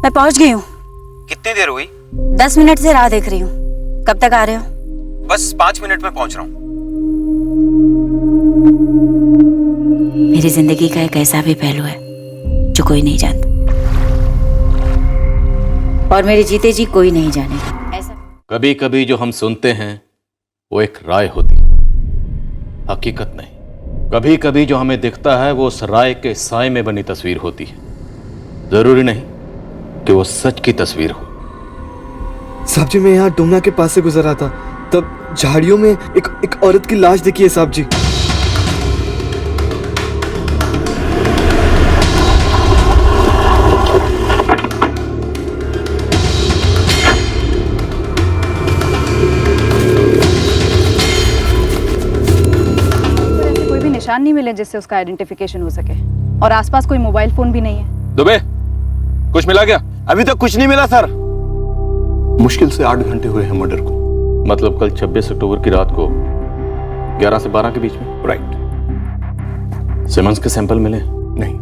मैं पहुंच गई हूँ। कितनी देर हुई? 10 मिनट से राह देख रही हूँ। कब तक आ रहे हो? बस 5 मिनट में पहुंच रहा हूँ। मेरी जिंदगी का एक ऐसा भी पहलू है जो कोई नहीं जानता, और मेरे जीते जी कोई नहीं जानेगा। ऐसा कभी कभी जो हम सुनते हैं वो एक राय होती है, हकीकत नहीं। कभी कभी जो हमें दिखता है वो उस राय के साए में बनी तस्वीर होती है। जरूरी नहीं कि वो सच की तस्वीर हो। साहब जी, मैं यहाँ डुमना के पास से गुजर रहा था, तब झाड़ियों में एक औरत की लाश दिखी है साहब जी। कोई भी निशान नहीं मिले जिससे उसका आइडेंटिफिकेशन हो सके, और आसपास कोई मोबाइल फोन भी नहीं है। दुबे, कुछ मिला क्या? अभी तक कुछ नहीं मिला सर। मुश्किल से 8 घंटे हुए हैं मर्डर को। मतलब कल 26 अक्टूबर की रात को 11 से 12 के बीच में? राइट। सिमंस के सैंपल मिले? नहीं,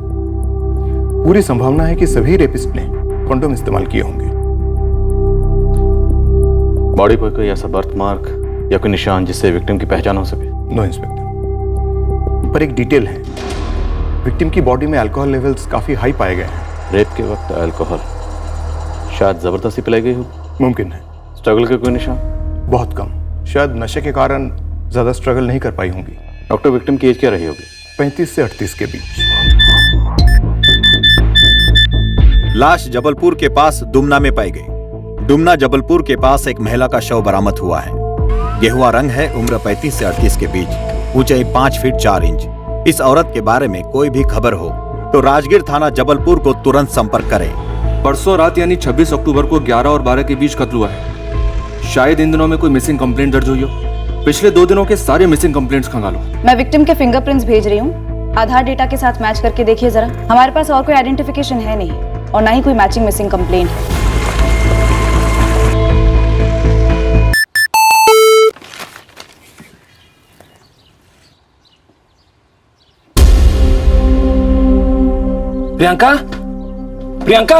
पूरी संभावना है कि सभी रेपिस्ट ने कंडोम इस्तेमाल किए होंगे। बॉडी पर कोई ऐसा बर्थ मार्क या कोई निशान जिससे विक्टिम की पहचान हो सके? नो इंस्पेक्टर, पर एक डिटेल है। विक्टिम की बॉडी में अल्कोहल लेवल्स काफी हाई पाए गए हैं। रेप के वक्त अल्कोहल शायद जबरदस्ती पिलाई गई हो। मुमकिन है। स्ट्रगल के कोई निशान? बहुत कम, शायद नशे के कारण ज्यादा स्ट्रगल नहीं कर पाई होंगी। डॉक्टर, विक्टिम की एज क्या रही होगी? 35 से 38 के बीच। लाश जबलपुर के पास दुमना में पाई गई। दुमना जबलपुर के पास एक महिला का शव बरामद हुआ है। गेहुआ रंग है, उम्र 35 से 38 के बीच, ऊंचाई 5 फीट 4 इंच। इस औरत के बारे में कोई भी खबर हो तो राजगीर थाना जबलपुर को तुरंत संपर्क करें। परसों रात यानी 26 अक्टूबर को 11 और 12 के बीच कत्ल हुआ है। शायद इन दिनों में कोई मिसिंग कंप्लेंट दर्ज हुई हो। पिछले 2 दिनों के सारे मिसिंग कंप्लेंट्स खंगालो। मैं विक्टिम के फिंगरप्रिंट्स भेज रही हूँ, आधार डेटा के साथ मैच करके देखिए जरा। हमारे पास और कोई आइडेंटिफिकेशन है नहीं, और ना ही कोई मैचिंग मिसिंग कंप्लेंट है। प्रियंका, प्रियंका,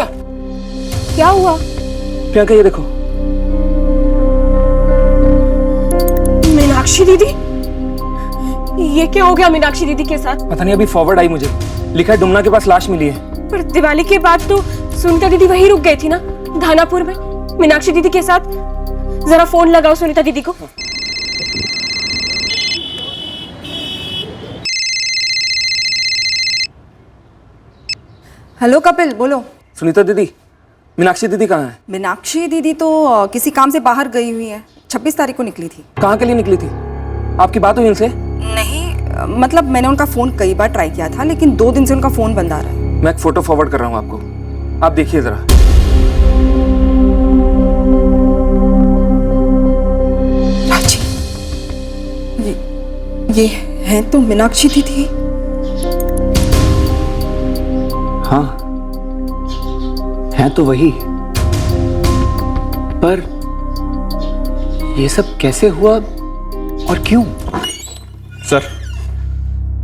क्या हुआ? प्रियंका ये देखो। मीनाक्षी दीदी, ये क्या हो गया मीनाक्षी दीदी के साथ? पता नहीं, अभी फॉरवर्ड आई मुझे, लिखा है डुमना के पास लाश मिली है। पर दिवाली के बाद तो सुनीता दीदी वहीं रुक गई थी ना, धानापुर में, मीनाक्षी दीदी के साथ। जरा फोन लगाओ सुनीता दीदी को। हेलो कपिल, बोलो। सुनीता दीदी, मीनाक्षी दीदी कहाँ है? मीनाक्षी दीदी तो किसी काम से बाहर गई हुई है। 26 तारीख को निकली थी। कहाँ के लिए निकली थी? आपकी बात हुई उनसे? नहीं, मतलब मैंने उनका फोन कई बार ट्राई किया था, लेकिन 2 दिन से उनका फोन बंद आ रहा है। मैं एक फोटो फॉरवर्ड कर रहा हूँ आपको, आप देखिए जरा। राजी, ये है तो मीनाक्षी दीदी। हाँ, है तो वही, पर ये सब कैसे हुआ और क्यों? सर,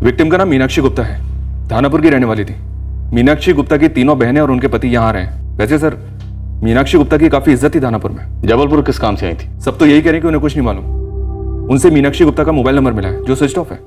विक्टिम का नाम मीनाक्षी गुप्ता है, धानापुर की रहने वाली थी। मीनाक्षी गुप्ता की तीनों बहनें और उनके पति यहाँ आ रहे हैं। वैसे सर, मीनाक्षी गुप्ता की काफी इज्जत थी धानापुर में। जबलपुर किस काम से आई थी? सब तो यही कह रहे हैं कि उन्हें कुछ नहीं मालूम। उनसे मीनाक्षी गुप्ता का मोबाइल नंबर मिला है जो स्विच ऑफ है।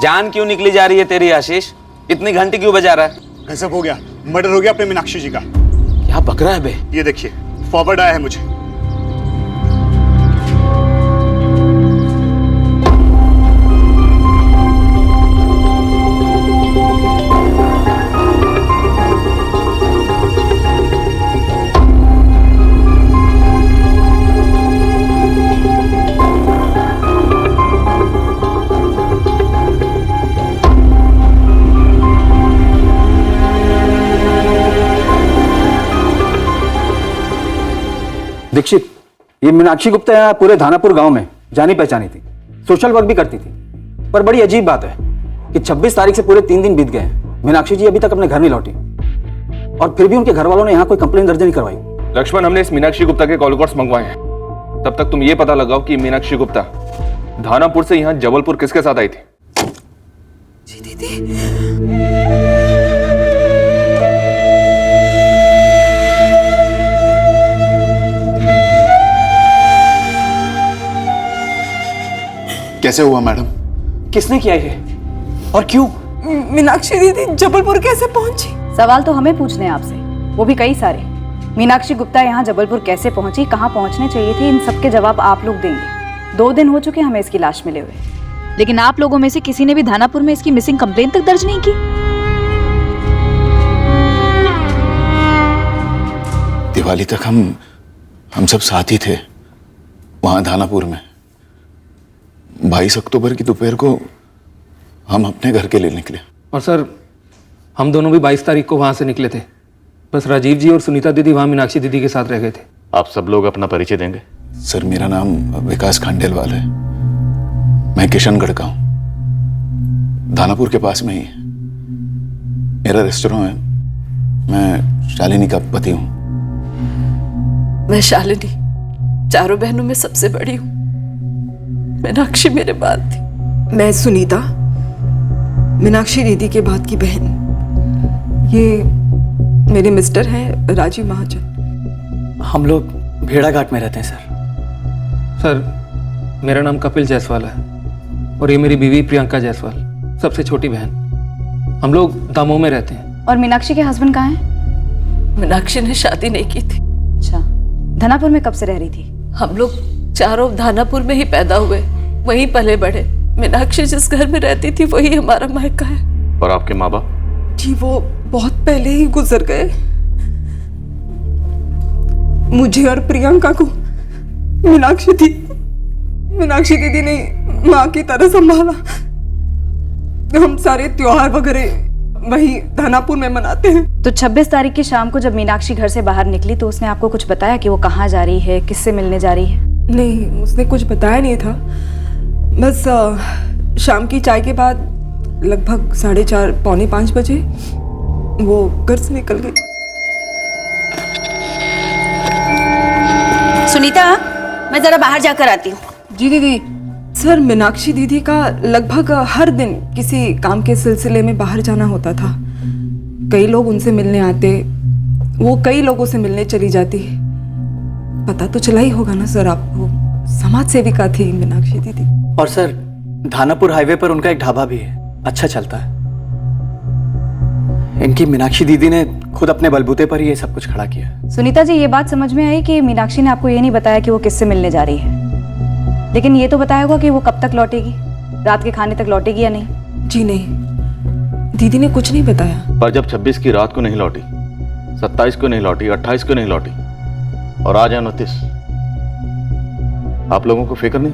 जान क्यों निकली जा रही है तेरी आशीष? इतनी घंटी क्यों बजा रहा है? गजब हो गया, मर्डर हो गया अपने मीनाक्षी जी का। क्या बक रहा है बे? ये देखिए, फॉरवर्ड आया है मुझे। ये मीनाक्षी गुप्ता यहाँ पूरे धानापुर गांव में जानी पहचानी थी, सोशल वर्क भी करती थी। पर बड़ी अजीब बात है कि 26 तारीख से पूरे 3 दिन बीत गए हैं, मीनाक्षी जी अभी तक अपने घर नहीं लौटी और फिर भी उनके घर वालों ने यहाँ कोई कंप्लेन दर्ज नहीं करवाई। लक्ष्मण, हमने इस मीनाक्षी गुप्ता के कॉल रिकॉर्ड्स मंगवाए हैं। तब तक तुम ये पता लगाओ कि मीनाक्षी गुप्ता धानापुर से यहाँ जबलपुर किसके साथ आई थी। जी दीदी, कैसे हुआ मैडम? किसने किया ये और क्यों? मीनाक्षी दीदी जबलपुर कैसे पहुंची? सवाल तो हमें पूछने हैं आपसे, वो भी कई सारे। मीनाक्षी गुप्ता यहाँ जबलपुर कैसे पहुंची, कहाँ पहुंचने चाहिए थी, इन सबके जवाब आप लोग देंगे। 2 दिन हो चुके हमें इसकी लाश मिले हुए, लेकिन आप लोगों में से किसी ने भी धानापुर में इसकी मिसिंग कंप्लेंट तक दर्ज नहीं की। दिवाली तक हम सब साथ ही थे वहां धानापुर में। 22 अक्टूबर की दोपहर को हम अपने घर के लिए निकले। और सर, हम दोनों भी 22 तारीख को वहां से निकले थे। बस राजीव जी और सुनीता दीदी वहां मीनाक्षी दीदी के साथ रह गए थे। आप सब लोग अपना परिचय देंगे? सर, मेरा नाम विकास खांडेलवाल है। मैं किशनगढ़ का हूँ, धानापुर के पास में ही है। मेरा रेस्टोरेंट है। मैं शालिनी का पति हूँ। मैं शालिनी, चारों बहनों में सबसे बड़ी हूँ। मीनाक्षी मेरे बाद थी। मैं सुनीता, मीनाक्षी दीदी के बाद की बहन। ये मेरे मिस्टर हैं राजीव महाजन। हम लोग भेड़ा घाट में रहते हैं सर। सर, मेरा नाम कपिल जायसवाल है और ये मेरी बीवी प्रियंका जायसवाल, सबसे छोटी बहन। हम लोग दामोह में रहते हैं। और मीनाक्षी के हस्बैंड कहाँ हैं? मीनाक्षी ने शादी नहीं की थी। अच्छा, धानापुर में कब से रह रही थी? हम लोग चारों धानापुर में ही पैदा हुए, वहीं पले बढ़े। मीनाक्षी जिस घर में रहती थी वही हमारा मायका है। और आपके माँ बाप? जी वो बहुत पहले ही गुजर गए। मुझे और प्रियंका को मीनाक्षी दीदी ने माँ की तरह संभाला। हम सारे त्योहार वगैरह वही धानापुर में मनाते हैं। तो 26 तारीख की शाम को जब मीनाक्षी घर से बाहर निकली तो उसने आपको कुछ बताया कि वो कहाँ जा रही है, किससे मिलने जा रही है? नहीं, उसने कुछ बताया नहीं था। बस शाम की चाय के बाद लगभग 4:30 पौने 5 बजे वो घर से निकल गई। सुनीता, मैं जरा बाहर जाकर आती हूँ। जी दीदी। सर, मीनाक्षी दीदी का लगभग हर दिन किसी काम के सिलसिले में बाहर जाना होता था। कई लोग उनसे मिलने आते, वो कई लोगों से मिलने चली जाती। पता तो चला ही होगा ना सर आपको, समाज सेविका थी मीनाक्षी दीदी। और सर, धानापुर हाईवे पर उनका एक ढाबा भी है, अच्छा चलता है। इनकी मीनाक्षी दीदी ने खुद अपने बलबूते पर ही ये सब कुछ खड़ा किया। सुनीता जी, ये बात समझ में आई कि मीनाक्षी ने आपको ये नहीं बताया कि वो किससे मिलने जा रही है, लेकिन ये तो बताया होगा कि वो कब तक लौटेगी, रात के खाने तक लौटेगी या नहीं? जी नहीं, दीदी ने कुछ नहीं बताया। पर जब 26 की रात को नहीं लौटी, 27 को नहीं लौटी, 28 को नहीं लौटी और आज है 29, आप लोगों को फिक्र नहीं?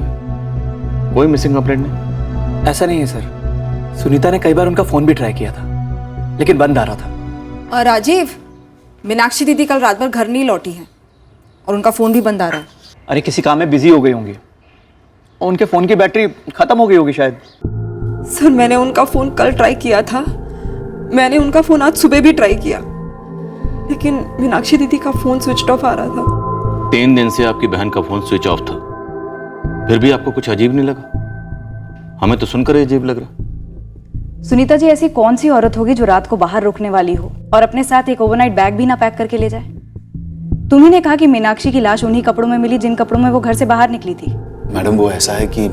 कोई मिसिंग कंप्लेंट नहीं? ऐसा नहीं है सर, सुनीता ने कई बार उनका फोन भी ट्राई किया था लेकिन बंद आ रहा था। और राजीव, मीनाक्षी दीदी कल रात भर घर नहीं लौटी है और उनका फोन भी बंद आ रहा है। अरे किसी काम में बिजी हो गई होंगी, उनके फोन की बैटरी खत्म हो गई होगी शायद। सर, मैंने उनका फोन कल ट्राई किया था, मैंने उनका फोन आज सुबह भी ट्राई किया, लेकिन मीनाक्षी दीदी का फोन स्विच ऑफ आ रहा था। 3 दिन से आपकी बहन का फोन स्विच ऑफ था, फिर भी आपको कुछ अजीब नहीं लगा? हमें तो सुनकर ही अजीब लग रहा। सुनीता जी, ऐसी कौन सी औरत होगी जो रात को बाहर रुकने वाली हो और अपने साथ एक ओवरनाइट बैग भी ना पैक करके ले जाए? तुम्ही ने कहा कि मीनाक्षी की लाश उन्हीं कपड़ों में मिली जिन कपड़ों में वो घर से बाहर निकली थी। मैडम, वो ऐसा है कि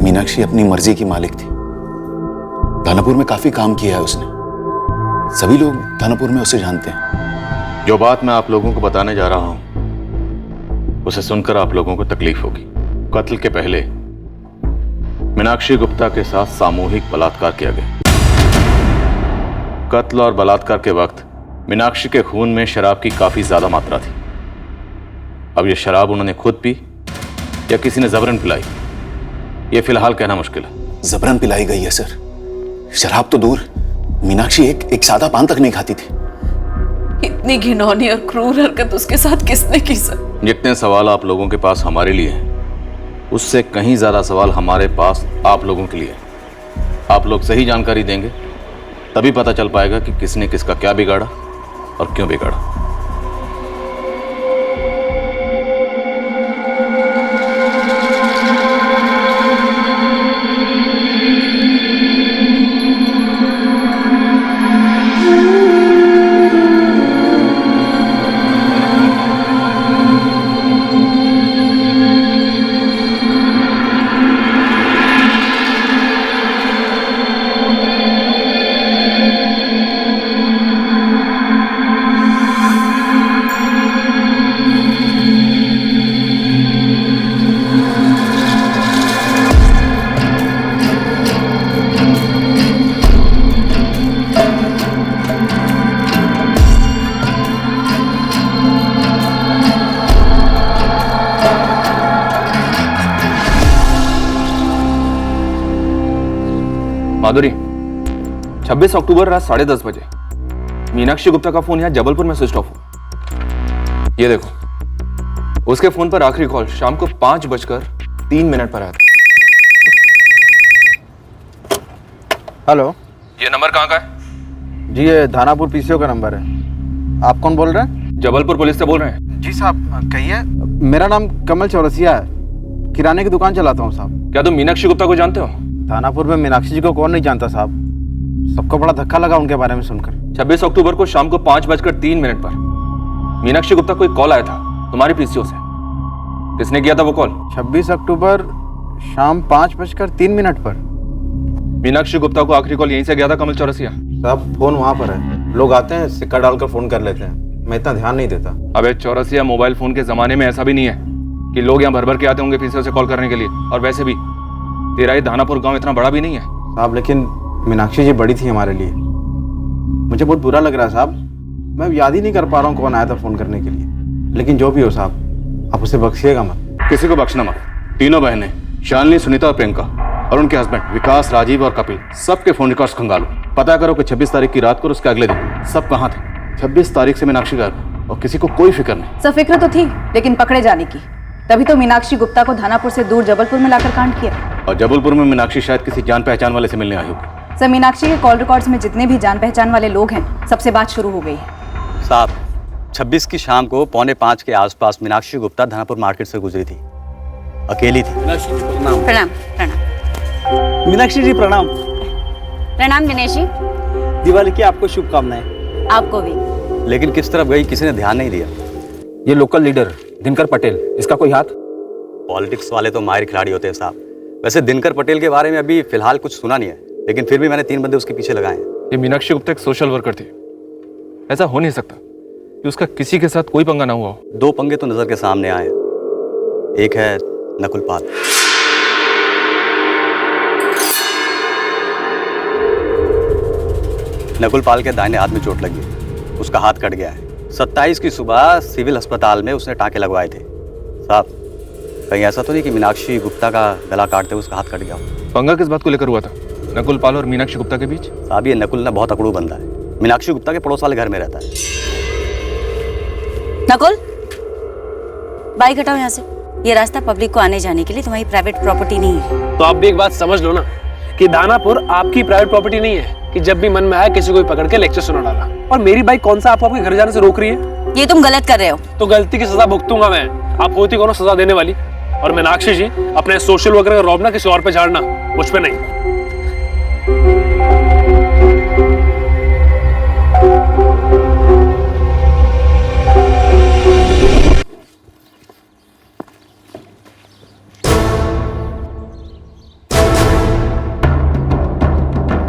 मीनाक्षी अपनी मर्जी की मालिक थी। धानापुर में काफी काम किया है उसने, सभी लोग धानापुर में उसे जानते हैं। जो बात मैं आप लोगों को बताने जा रहा हूं उसे सुनकर आप लोगों को तकलीफ होगी। कत्ल के पहले मीनाक्षी गुप्ता के साथ सामूहिक बलात्कार किया गया। कत्ल और बलात्कार के वक्त मीनाक्षी के खून में शराब की काफी ज्यादा मात्रा थी। अब यह शराब उन्होंने खुद पी या किसी ने जबरन पिलाई, यह फिलहाल कहना मुश्किल है। जबरन पिलाई गई है सर। शराब तो दूर, मीनाक्षी एक सादा पान तक नहीं खाती थी। इतनी घिनौनी और क्रूर हरकत उसके साथ किसने की सर? जितने सवाल आप लोगों के पास हमारे लिए हैं, उससे कहीं ज्यादा सवाल हमारे पास आप लोगों के लिए हैं। आप लोग सही जानकारी देंगे तभी पता चल पाएगा कि किसने किसका क्या बिगाड़ा और क्यों बिगाड़ा। माधुरी, 26 अक्टूबर रात 10:30 बजे मीनाक्षी गुप्ता का फोन यहाँ जबलपुर में स्विच ऑफ हुआ। ये देखो, उसके फोन पर आखिरी कॉल शाम को 5:03 पर आया था। हेलो, ये नंबर कहाँ का है? जी ये धानापुर पीसीओ का नंबर है। आप कौन बोल रहे हैं? जबलपुर पुलिस से बोल रहे हैं। जी साहब, कहिए। मेरा नाम कमल चौरसिया है, किराने की दुकान चलाता हूँ साहब। क्या तुम मीनाक्षी गुप्ता को जानते हो? धानापुर में मीनाक्षी जी को कौन नहीं जानता साहब, सबको बड़ा धक्का लगा उनके बारे में सुनकर। 26 अक्टूबर को शाम को 5:03 पर मीनाक्षी गुप्ता को एक कॉल आया था तुम्हारी पीसीओ से। किसने किया था वो कॉल? 26 अक्टूबर शाम 5:03 पर मीनाक्षी गुप्ता को आखिरी कॉल यहीं से गया था कमल चौरसिया। साहब फोन वहाँ पर है, लोग आते हैं सिक्का डालकर फोन कर लेते हैं, मैं इतना ध्यान नहीं देता। अबे चौरसिया, मोबाइल फोन के जमाने में ऐसा भी नहीं है कि लोग यहाँ भर भर के आते होंगे पीसीओ से कॉल करने के लिए। और वैसे भी तेरा ये धानापुर गांव इतना बड़ा भी नहीं है साहब। लेकिन मीनाक्षी जी बड़ी थी हमारे लिए, मुझे बहुत बुरा लग रहा है साहब। मैं याद ही नहीं कर पा रहा हूँ कौन आया था फोन करने के लिए। लेकिन जो भी हो साहब, आप उसे बख्शिएगा मत। किसी को बख्शना मत। तीनों बहनें शालिनी, सुनीता और प्रियंका और उनके हस्बैंड विकास, राजीव और कपिल, सबके फोन रिकॉर्ड्स खंगालो। पता करो कि 26 तारीख की रात को और उसके अगले दिन सब कहाँ थे। 26 तारीख से मीनाक्षी गायब और किसी को कोई फिक्र नहीं। सब फिक्र तो थी, लेकिन पकड़े जाने की। तभी तो मीनाक्षी गुप्ता को धानापुर से दूर जबलपुर में लाकर कांड किया। और जबलपुर में मीनाक्षी शायद किसी जान पहचान वाले से मिलने आई होगी। सर, मीनाक्षी के कॉल रिकॉर्ड्स में जितने भी जान पहचान वाले लोग हैं, सबसे बात शुरू हो गई है। साहब, 26 की शाम को 4:45 के आसपास मीनाक्षी गुप्ता धानापुर मार्केट से गुजरी थी, अकेली थी। प्रणाम प्रणाम। मीनाक्षी जी प्रणाम। प्रणाम दिनेश जी। दिवाली की आपको शुभकामनाएं। आपको भी। लेकिन किस तरफ गई किसी ने ध्यान नहीं दिया। ये लोकल लीडर दिनकर पटेल, इसका कोई हाथ? पॉलिटिक्स वाले तो माहिर खिलाड़ी होते हैं साहब। वैसे दिनकर पटेल के बारे में अभी फिलहाल कुछ सुना नहीं है, लेकिन फिर भी मैंने 3 बंदे उसके पीछे लगाए हैं। ये मीनाक्षी गुप्ता एक सोशल वर्कर थी। ऐसा हो नहीं सकता कि उसका किसी के साथ कोई पंगा ना हुआ हो। 2 पंगे तो नजर के सामने आए। एक है नकुल पाल। नकुल पाल के दाहिने हाथ में चोट लगी है, उसका हाथ कट गया है। 27 की सुबह सिविल अस्पताल में उसने टाँके लगवाए थे। साहब, कहीं ऐसा तो नहीं कि मीनाक्षी गुप्ता का गला काटते हुए उसका हाथ कट गया? पंगा किस बात को लेकर हुआ था नकुल पाल और मीनाक्षी गुप्ता के बीच? साहब, ये नकुल ना बहुत अकड़ू बंदा है। मीनाक्षी गुप्ता के पड़ोस वाले घर में रहता है। नकुल, बाइक हटाओ यहाँ से। ये रास्ता पब्लिक को आने जाने के लिए, तुम्हारी प्राइवेट प्रॉपर्टी नहीं है। तो आप भी एक बात समझ लो ना कि दानापुर आपकी प्राइवेट प्रॉपर्टी नहीं है कि जब भी मन में आया किसी को भी पकड़ के लेक्चर सुना डाला। और मेरी बाइक कौन सा आपको आपके घर जाने से रोक रही है? ये तुम गलत कर रहे हो। तो गलती की सजा भुगतूंगा मैं। आप होती कौन सजा देने वाली? और मीनाक्षी जी, अपने सोशल वर्कर का रौब ना किसी और पे झाड़ना, मुझ पे नहीं।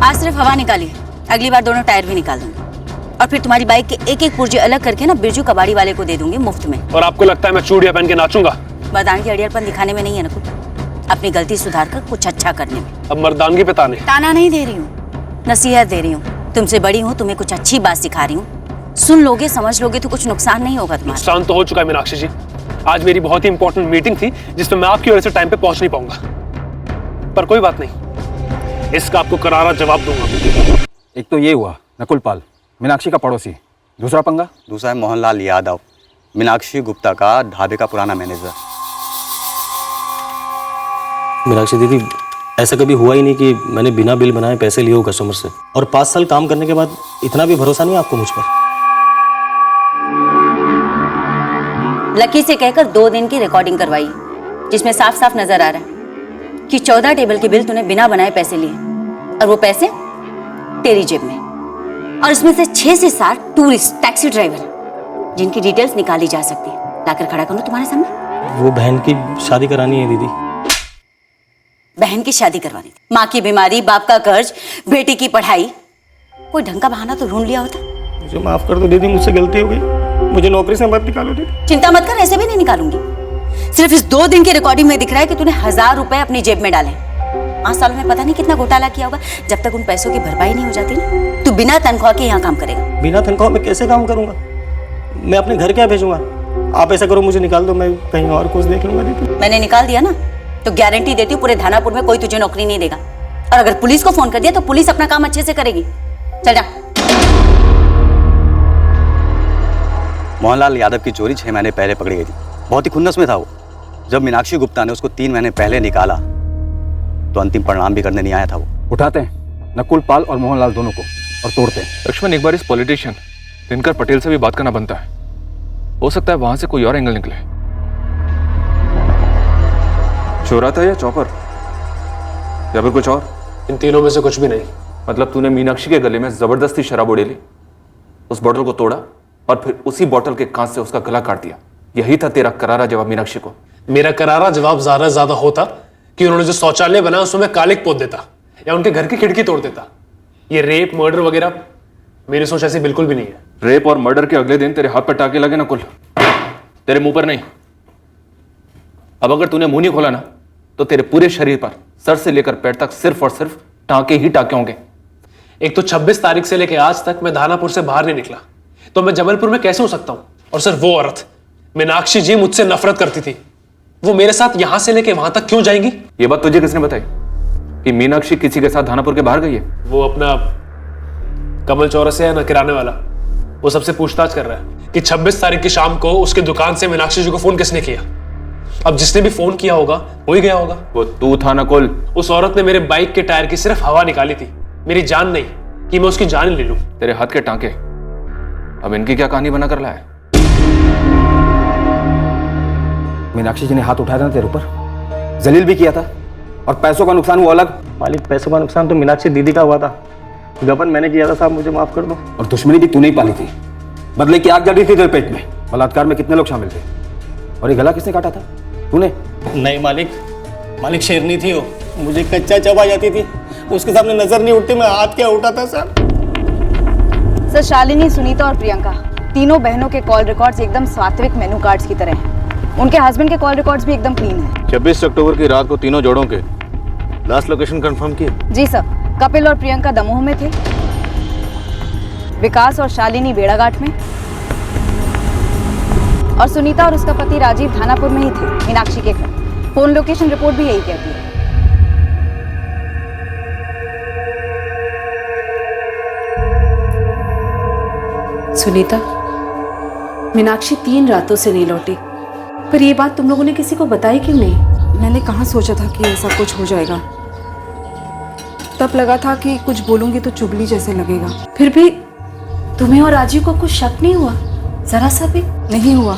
आज सिर्फ हवा निकाली, अगली बार दोनों टायर भी निकाल दूंगी। और फिर तुम्हारी बाइक के एक एक पुर्जे अलग करके ना बिरजू कबाड़ी वाले को दे दूंगी मुफ्त में। और आपको लगता है मैं चूड़िया पहन के नाचूंगा? मर्दानगी अड़ियलपन दिखाने में नहीं है नकुल, अपनी गलती सुधार कर कुछ अच्छा करने में। अब मर्दानगी पे ताने? ताना नहीं दे रही हूँ, नसीहत दे रही हूँ। तुमसे बड़ी हूँ, तुम्हें कुछ अच्छी बात सिखा रही हूँ। सुन लोगे, समझ लोगे तो कुछ नुकसान नहीं होगा तुम्हारा। नुकसान तो हो चुका है मीनाक्षी जी। आज मेरी बहुत ही इंपॉर्टेंट मीटिंग थी जिसमें मैं आपकी वजह से टाइम पे पहुंच नहीं पाऊंगा। पर कोई बात नहीं, इसका आपको करारा जवाब दूंगा। एक तो ये हुआ नकुल पाल, मीनाक्षी का पड़ोसी, दूसरा पंगा? दूसरा है मोहनलाल यादव, मीनाक्षी गुप्ता का ढाबे का पुराना मैनेजर। मीनाक्षी दीदी, ऐसा कभी हुआ ही नहीं कि मैंने बिना बिल बनाए पैसे लिए हो कस्टमर से, और 5 साल काम करने के बाद इतना भी भरोसा नहीं आपको मुझ पर। लकी से कहकर 2 दिन की रिकॉर्डिंग करवाई, जिसमें साफ साफ नजर आ रहा है कि 14 टेबल के बिल तूने बिना बनाए पैसे लिए, और वो पैसे तेरी जेब में। और इसमें से 6 से 7 टूरिस्ट टैक्सी ड्राइवर जिनकी डिटेल्स निकाली जा सकती है, लाकर खड़ा करूं तुम्हारे सामने। वो बहन की शादी करानी है दीदी। बहन की शादी करवानी थी, माँ की बीमारी, बाप का कर्ज, बेटी की पढ़ाई, कोई ढंग का बहाना तो ढूंढ लिया होता। मुझे माफ कर दो दीदी, मुझसे गलती हो गई, मुझे नौकरी से मत निकालो दीदी। चिंता मत कर, ऐसे भी नहीं निकालूंगी। सिर्फ इस 2 दिन की रिकॉर्डिंग में दिख रहा है कि तूने 1000 रुपए अपनी जेब में डाले। 5 सालों में पता नहीं कितना घोटाला किया होगा। जब तक उन पैसों की भरपाई नहीं हो जाती ना, तू बिना तनख्वाह के यहाँ काम करेगा। बिना तनख्वाह में कैसे काम करूंगा? मैं अपने घर क्या भेजूंगा? आप ऐसा करो, मुझे निकाल दो, मैं कहीं और कुछ देख लूंगा दीदी। मैंने निकाल दिया ना, तो गारंटी देती हूँ पूरे धानापुर में कोई तुझे नौकरी नहीं देगा। और अगर पुलिस को फोन कर दिया तो पुलिस अपना काम अच्छे से करेगी। चल जा। मोहनलाल यादव की चोरी 6 महीने पहले पकड़ी गई थी। बहुत ही खुन्नस में था वो। जब मीनाक्षी गुप्ता ने उसको 3 महीने पहले निकाला तो अंतिम परिणाम भी करने नहीं आया था वो। उठाते हैं नकुल पाल और मोहनलाल दोनों को और तोड़ते हैं। लक्ष्मण, एक बार इस पॉलिटिशियन दिनकर पटेल से भी बात करना बनता है। हो सकता है वहां से कोई और एंगल निकले। चोरा था या चौपर, या फिर कुछ और? इन तीनों में से कुछ भी नहीं। मतलब तूने मीनाक्षी के गले में जबरदस्ती शराब उड़ेली, उस बोतल को तोड़ा और फिर उसी बोतल के कांच से उसका गला काट दिया। यही था तेरा करारा जवाब मीनाक्षी को? मेरा करारा जवाब ज्यादा होता कि उन्होंने जो शौचालय बनाया उसमें मैं कालिक पोत देता या उनके घर की खिड़की तोड़ देता। ये रेप मर्डर वगैरह मेरी सोच ऐसी बिल्कुल भी नहीं है। रेप और मर्डर के अगले दिन तेरे हाथ पर टाके लगे ना कुल, तेरे मुंह पर नहीं। अब अगर तूने मुंह नहीं खोला ना तो तेरे पूरे शरीर पर सर से लेकर पैर तक सिर्फ और सिर्फ टाके ही टाके होंगे। एक तो 26 तारीख से लेकर आज तक मैं धानापुर से बाहर नहीं निकला, तो मैं जबलपुर में कैसे हो सकता हूं? और सिर्फ वो औरत मीनाक्षी जी मुझसे नफरत करती थी, वो मेरे साथ यहां से लेके वहां तक क्यों जाएंगी? ये बात तुझे किसने बताई कि मीनाक्षी किसी के साथ धानापुर के बाहर गई है? वो अपना कमल चौरसिया है ना, किराने वाला, वो सबसे पूछताछ कर रहा है कि 26 तारीख की शाम को उसकी दुकान से मीनाक्षी जी को फोन किसने किया। अब जिसने भी फोन किया होगा वो ही गया होगा। वो तू था ना कुल? उस औरत ने मेरे बाइक के टायर की सिर्फ हवा निकाली थी, मेरी जान नहीं कि मैं उसकी जान ले लूं। तेरे हाथ के टांके अब इनकी क्या कहानी बना कर लाया? मीनाक्षी जी ने हाथ उठाया था तेरे ऊपर, जलील भी किया था, और पैसों का नुकसान वो अलग। मालिक, पैसों का नुकसान तो मीनाक्षी दीदी का हुआ था, गबन मैंने किया था। साहब मुझे माफ कर दो। और दुश्मनी भी तूने ही पाली थी, बदले की आग जल रही थी तेरे पेट में। बलात्कार में कितने लोग शामिल थे? और ये गला किसने काटा था? तूने? नहीं मालिक शेरनी थी वो, मुझे कच्चा चबा जाती थी, उसके सामने नजर नहीं उठती, मैं हाथ क्या उठाता सर। सर, शालिनी, सुनीता और प्रियंका तीनों बहनों के कॉल रिकॉर्ड्स एकदम सात्विक मेनू कार्ड्स की तरह हैं। उनके हस्बैंड के कॉल रिकॉर्ड्स भी एकदम क्लीन हैं। 26 अक्टूबर की रात को तीनों जोड़ों के लास्ट लोकेशन कंफर्म की? जी सर, कपिल और प्रियंका दमोह में थे, विकास और शालिनी बेड़ाघाट में, और सुनीता और उसका पति राजीव थानापुर में ही थे, मीनाक्षी के घर। फोन लोकेशन रिपोर्ट भी यही कहती है। सुनीता, मीनाक्षी 3 रातों से नहीं लौटी, पर ये बात तुम लोगों ने किसी को बताई क्यों नहीं? मैंने कहाँ सोचा था कि ऐसा कुछ हो जाएगा। तब लगा था कि कुछ बोलूंगी तो चुगली जैसे लगेगा। फिर भी तुम्हें और राजीव को कुछ शक नहीं हुआ? जरा सा भी नहीं हुआ।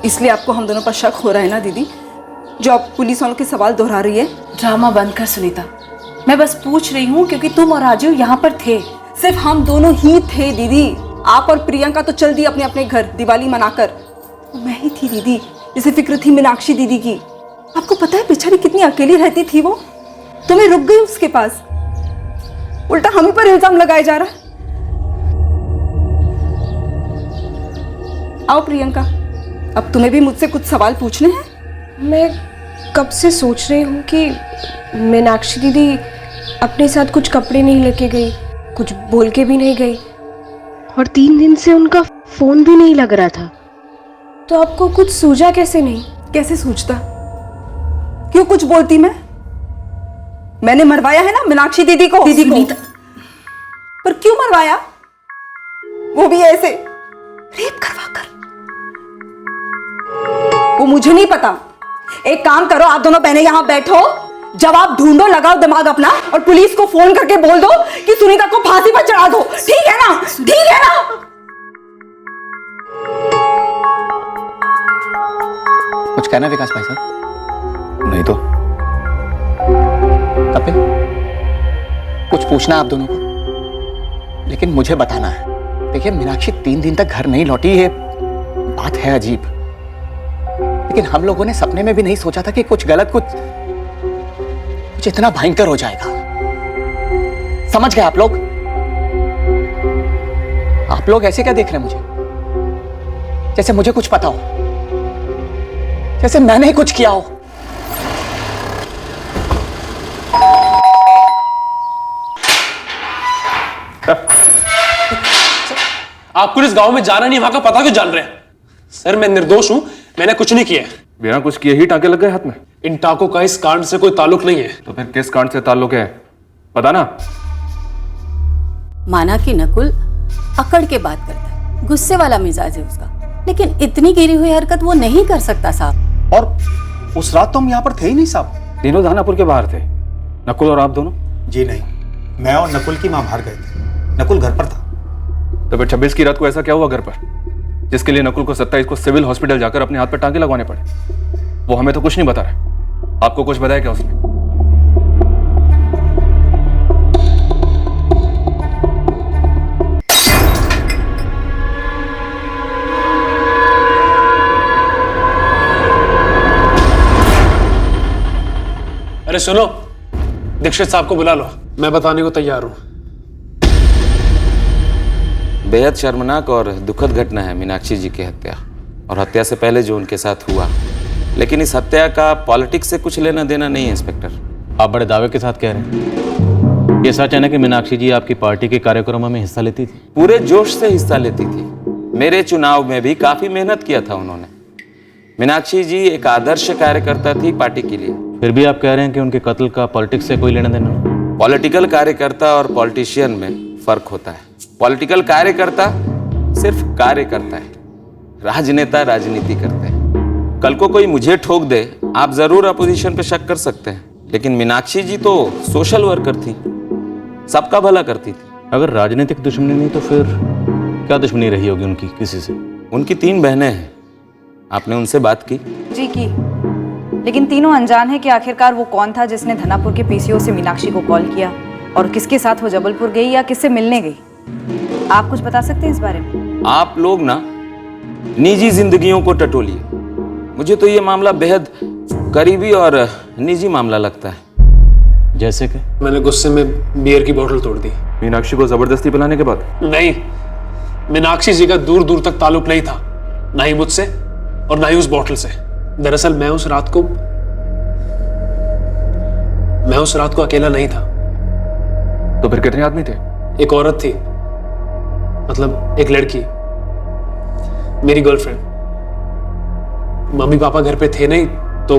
इसलिए आपको हम दोनों पर शक हो रहा है ना दीदी, जो आप पुलिस वालों के सवाल दोहरा रही है? ड्रामा बंद कर सुनीता, मैं बस पूछ रही हूँ क्योंकि तुम और राजीव यहाँ पर थे। सिर्फ हम दोनों ही थे दीदी। आप और प्रियंका तो चल दी अपने अपने घर दिवाली मनाकर। मैं ही थी दीदी जिसे फिक्र थी मीनाक्षी दीदी की। आपको पता है बेचारी कितनी अकेली रहती थी वो, तो मैं रुक गई उसके पास। उल्टा हम ही पर इल्जाम लगाया जा रहा है। आओ प्रियंका, अब तुम्हें भी मुझसे कुछ सवाल पूछने हैं। मैं कब से सोच रही हूँ कि मीनाक्षी दीदी अपने साथ कुछ कपड़े नहीं लेके गई, कुछ बोल के भी नहीं गई, और 3 दिन से उनका फोन भी नहीं लग रहा था। तो आपको कुछ सूझा कैसे नहीं? कैसे सूझता? क्यों कुछ बोलती मैंने मरवाया है ना मीनाक्षी दीदी को। पर क्यों मरवाया? वो भी ऐसे रेप करवा कर। वो मुझे नहीं पता। एक काम करो, आप दोनों बहनें यहां बैठो, जवाब ढूंढो, लगाओ दिमाग अपना और पुलिस को फोन करके बोल दो कि सुनीता को फांसी पर चढ़ा दो। ठीक है ना? ठीक है ना? कुछ कहना विकास भाई साहब? नहीं तो कपिल, कुछ पूछना आप दोनों को, लेकिन मुझे बताना है। देखिए, मीनाक्षी 3 दिन तक घर नहीं लौटी है, बात है अजीब, लेकिन हम लोगों ने सपने में भी नहीं सोचा था कि कुछ गलत, कुछ इतना भयंकर हो जाएगा। समझ गए आप लोग? आप लोग ऐसे क्या देख रहे हैं मुझे, जैसे मुझे कुछ पता हो, जैसे मैंने ही कुछ किया हो। आपको इस गांव में जाना नहीं, वहां का पता क्यों जान रहे हैं? सर मैं निर्दोष हूं, मैंने कुछ नहीं किया। बिना कुछ किए ही टांके लग गए हाथ में? इन टाकों का इस कांड से कोई ताल्लुक नहीं है। तो फिर किस कांड से ताल्लुक है, पता ना? माना कि नकुल अकड़ के बात करता है, गुस्से वाला मिजाज है उसका, लेकिन इतनी गिरी हुई हरकत वो नहीं कर सकता साहब। और उस रात तो हम यहाँ पर थे ही नहीं साहब, तीनों दानापुर के बाहर थे। नकुल और आप दोनों? जी नहीं, मैं और नकुल की माँ बाहर गए थे, नकुल घर पर था। तो फिर 26 की रात को ऐसा क्या हुआ घर पर, जिसके लिए नकुल को 27 को सिविल हॉस्पिटल जाकर अपने हाथ पर टांके लगवाने पड़े? वो हमें तो कुछ नहीं बता रहा। आपको कुछ बताया क्या उसने? अरे सुनो, दीक्षित साहब को बुला लो, मैं बताने को तैयार हूं। बेहद शर्मनाक और दुखद घटना है मीनाक्षी जी की हत्या, और हत्या से पहले जो उनके साथ हुआ, लेकिन इस हत्या का पॉलिटिक्स से कुछ लेना देना नहीं है इंस्पेक्टर। आप बड़े दावे के साथ कह रहे हैं। ये सच है ना कि मीनाक्षी जी आपकी पार्टी के कार्यक्रमों में हिस्सा लेती थी? पूरे जोश से हिस्सा लेती थी। मेरे चुनाव में भी काफी मेहनत किया था उन्होंने। मीनाक्षी जी एक आदर्श कार्यकर्ता थी पार्टी के लिए। फिर भी आप कह रहे हैं कि उनके कत्ल का पॉलिटिक्स से कोई लेना देना नहीं? पॉलिटिकल कार्यकर्ता और पॉलिटिशियन में फर्क होता है। पॉलिटिकल कार्यकर्ता सिर्फ कार्य करता है, राजनेता राजनीति करते हैं। कल को कोई मुझे ठोक दे, आप जरूर अपोजिशन पे शक कर सकते हैं, लेकिन मीनाक्षी जी तो सोशल वर्कर थी, सबका भला करती थी। अगर राजनीतिक दुश्मनी नहीं तो फिर क्या दुश्मनी रही होगी उनकी किसी से? उनकी 3 बहनें हैं, आपने उनसे बात की? जी की, लेकिन तीनों अनजान है कि आखिरकार वो कौन था जिसने धनापुर के पीसीओ से मीनाक्षी को कॉल किया, और किसके साथ वो जबलपुर गई या किससे मिलने गई। आप कुछ बता सकते हैं इस बारे में? आप लोग ना निजी जिंदगियों को टटोलिए। मुझे तो ये मामला बेहद करीबी और निजी मामला लगता है। जैसे कि? मैंने गुस्से में बियर की बोतल तोड़ दी। मीनाक्षी को जबरदस्ती पिलाने के बाद? नहीं, मीनाक्षी जी का दूर दूर तक ताल्लुक नहीं था, ना ही मुझसे और ना ही उस बोतल से। दरअसल मैं उस रात को अकेला नहीं था। तो फिर कितने आदमी थे? एक औरत थी, मतलब एक लड़की, मेरी गर्लफ्रेंड। मम्मी पापा घर पे थे नहीं तो।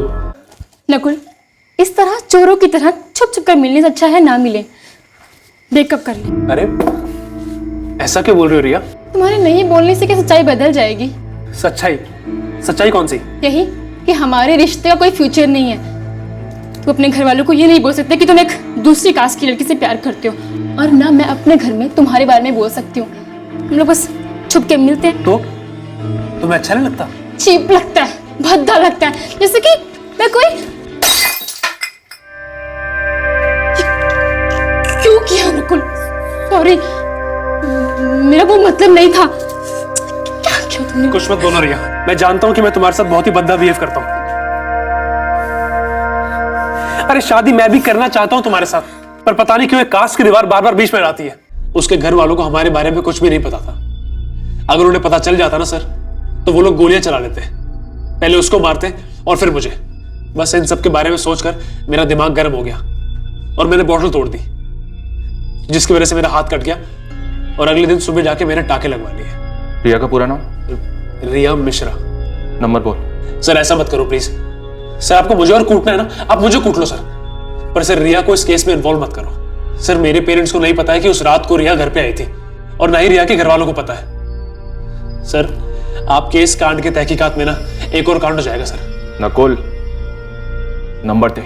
नकुल, इस तरह चोरों की तरह छुप छुप कर मिलने से अच्छा है ना मिले, ब्रेकअप कर ले। अरे ऐसा क्यों बोल रही हो रिया? तुम्हारे नहीं बोलने से क्या सच्चाई बदल जाएगी? सच्चाई कौन सी? यही कि हमारे रिश्ते का कोई फ्यूचर नहीं है। तुम अपने घर वालों को ये नहीं बोल सकते कि तुम एक दूसरी कास्ट की लड़की से प्यार करते हो, और ना मैं अपने घर में तुम्हारे बारे में बोल सकती हूँ। हम लोग बस छुप के मिलते हैं। तो तुम्हें अच्छा नहीं लगता? चीप लगता है, भद्दा लगता है, जैसे कि मैं कोई। क्यों किया नकुल? सॉरी, मेरा वो मतलब नहीं था। क्या किया तुमने? कुछ मत बोलो रिया, मैं जानता हूं कि मैं तुम्हारे साथ बहुत ही भद्दा बिहेव करता हूं। अरे शादी मैं भी करना चाहता हूं तुम्हारे साथ, पर पता नहीं क्यों एक कास्ट की दीवार बार बार बीच में आती है। उसके घर वालों को हमारे बारे में कुछ भी नहीं पता था। अगर उन्हें पता चल जाता ना सर, तो वो लोग गोलियां चला लेते, पहले उसको मारते और फिर मुझे। बस इन सब के बारे में सोचकर मेरा दिमाग गर्म हो गया और मैंने बोतल तोड़ दी, जिसकी वजह से मेरा हाथ कट गया और अगले दिन सुबह जाके मैंने टाके लगवा लिए। रिया का पूरा नाम? रिया मिश्रा। नंबर बोल। सर ऐसा मत करो प्लीज। सर आपको मुझे और कूटना है ना, आप मुझे कूट लो सर, पर सर रिया को इस केस में इन्वॉल्व मत करो। सर मेरे पेरेंट्स को नहीं पता है कि उस रात को रिया घर पे आई थी, और ना ही रिया के घर वालों को पता है। सर, आपके इस कांड के तहकीकात में ना एक और कांड हो जाएगा सर। नकुल, नंबर दे।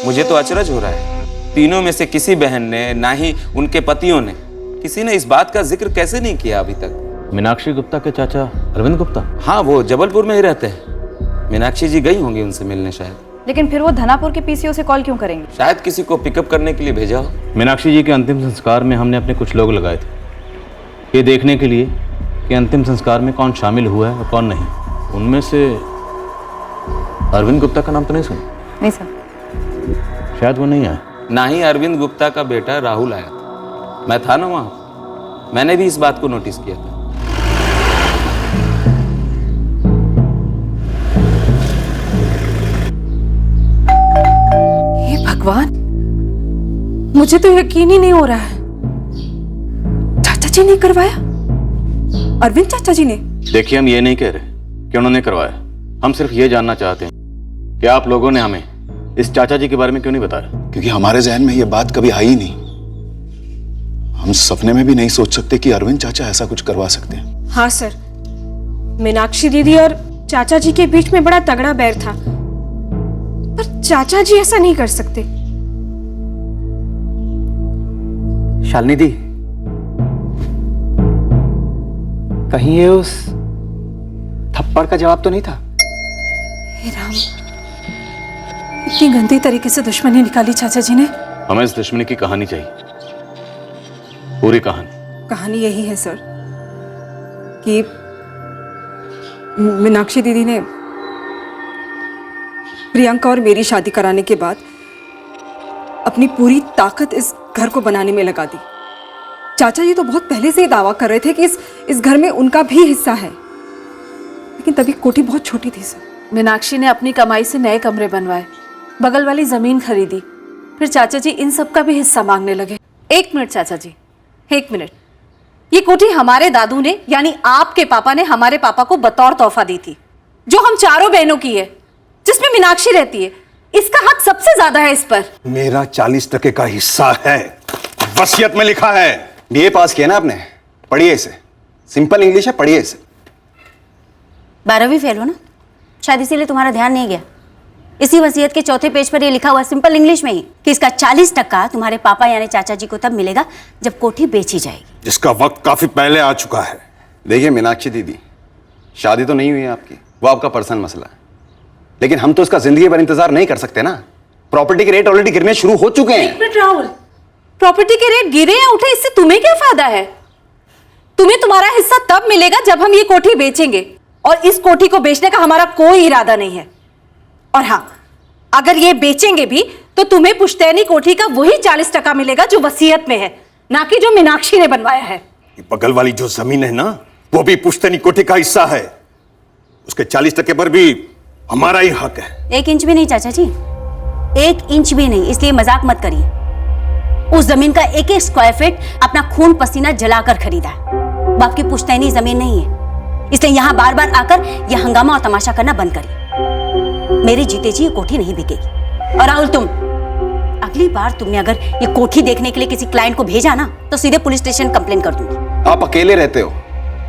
मुझे तो अचरज हो रहा है, तीनों में से किसी बहन ने, ना ही उनके पतियों ने, किसी ने इस बात का जिक्र कैसे नहीं किया अभी तक। मीनाक्षी गुप्ता के चाचा अरविंद गुप्ता? हाँ, वो जबलपुर में ही रहते हैं। मीनाक्षी जी गई होंगी उनसे मिलने शायद। लेकिन फिर वो धनापुर के पीसीओ से कॉल क्यों करेंगे? शायद किसी को पिकअप करने के लिए भेजा हो। मीनाक्षी जी के अंतिम संस्कार में हमने अपने कुछ लोग लगाए थे, ये देखने के लिए कि अंतिम संस्कार में कौन शामिल हुआ है और कौन नहीं। उनमें से अरविंद गुप्ता का नाम तो नहीं सुना? नहीं सर। शायद वो नहीं आया। ना ही अरविंद गुप्ता का बेटा राहुल आया था। मैं था ना वहां, मैंने भी इस बात को नोटिस किया था। हे भगवान, मुझे तो यकीन ही नहीं हो रहा है। चाचा जी ने करवाया? अरविंद चाचा जी ने? देखिए, हम ये नहीं कह रहे कि उन्होंने करवाया। हम सिर्फ ये जानना चाहते हैं कि आप लोगों ने हमें इस चाचा जी के बारे में क्यों नहीं बताया? क्योंकि हमारे जहन में ये बात कभी आई ही नहीं। हम सपने में भी नहीं सोच सकते कि अरविंद चाचा ऐसा कुछ करवा सकते हैं। हाँ सर, मीनाक्षी दीदी और चाचा जी के बीच में बड़ा तगड़ा बैर था, पर चाचा जी ऐसा नहीं कर सकते। शालिनी दी, कहीं ये उस थप्पड़ का जवाब तो नहीं था? हे राम, इतनी गंदी तरीके से दुश्मनी निकाली चाचा जी ने। हमें इस दुश्मनी की कहानी चाहिए, पूरी कहानी। कहानी यही है सर कि मीनाक्षी दीदी ने प्रियंका और मेरी शादी कराने के बाद अपनी पूरी ताकत इस घर को बनाने में लगा दी। चाचा जी तो बहुत पहले से ही दावा कर रहे थे कि इस घर में उनका भी हिस्सा है, लेकिन तभी कोठी बहुत छोटी थी सर। मीनाक्षी ने अपनी कमाई से नए कमरे बनवाए, बगल वाली जमीन खरीदी, फिर चाचा जी इन सब का भी हिस्सा मांगने लगे। एक मिनट चाचा जी, एक मिनट। ये कोठी हमारे दादू ने, यानी आपके पापा ने हमारे पापा को बतौर तोहफा दी थी, जो हम चारों बहनों की है, जिसमें मीनाक्षी रहती है। इसका हक सबसे ज्यादा है इस पर। मेरा 40% का हिस्सा है, वसीयत में लिखा है। बीए पास किया ना आपने, पढ़िए इसे। सिंपल इंग्लिश है, पढ़िए इसे। 12वीं फेल हो ना, शायद इसीलिए तुम्हारा ध्यान नहीं गया। इसी वसीयत के चौथे पेज पर ये लिखा हुआ सिंपल इंग्लिश में ही कि इसका 40% तुम्हारे पापा यानी चाचा जी को तब मिलेगा जब कोठी बेची जाएगी, जिसका वक्त काफी पहले आ चुका है। देखिए मीनाक्षी दीदी, शादी तो नहीं हुई है आपकी, वो आपका पर्सनल मसला है, लेकिन हम तो उसका जिंदगी भर इंतजार नहीं कर सकते ना। प्रॉपर्टी के रेट ऑलरेडी गिरने शुरू हो चुके हैं। एक मिनट राहुल, प्रॉपर्टी के रेट गिरे या उठे इससे तुम्हें क्या फायदा है? तुम्हें तुम्हारा हिस्सा तब मिलेगा जब हम ये कोठी बेचेंगे, और इस कोठी को बेचने का हमारा कोई इरादा नहीं है। और हाँ, अगर ये बेचेंगे भी तो तुम्हें पुश्तैनी कोठी का वही 40% मिलेगा जो वसीयत में है, ना कि जो मीनाक्षी ने बनवाया है। बगल वाली जो जमीन है ना, वो भी पुश्तैनी कोठी का हिस्सा है। उसके 40% पर भी हमारा ही हक है। 1 इंच भी नहीं चाचा जी, 1 इंच भी नहीं। इसलिए मजाक मत करिए। उस जमीन का 1-1 स्क्वायर फीट अपना खून पसीना जलाकर खरीदा है। बाप की पुश्तैनी जमीन नहीं है, इसलिए यहाँ बार बार आकर यह हंगामा और तमाशा करना बंद करिए। मेरे जीते जी ये कोठी नहीं बिकेगी। और राहुल, तुम अगली बार तुमने अगर ये कोठी देखने के लिए किसी क्लाइंट को भेजा ना, तो सीधे पुलिस स्टेशन कंप्लेन कर दूंगी। आप अकेले रहते हो,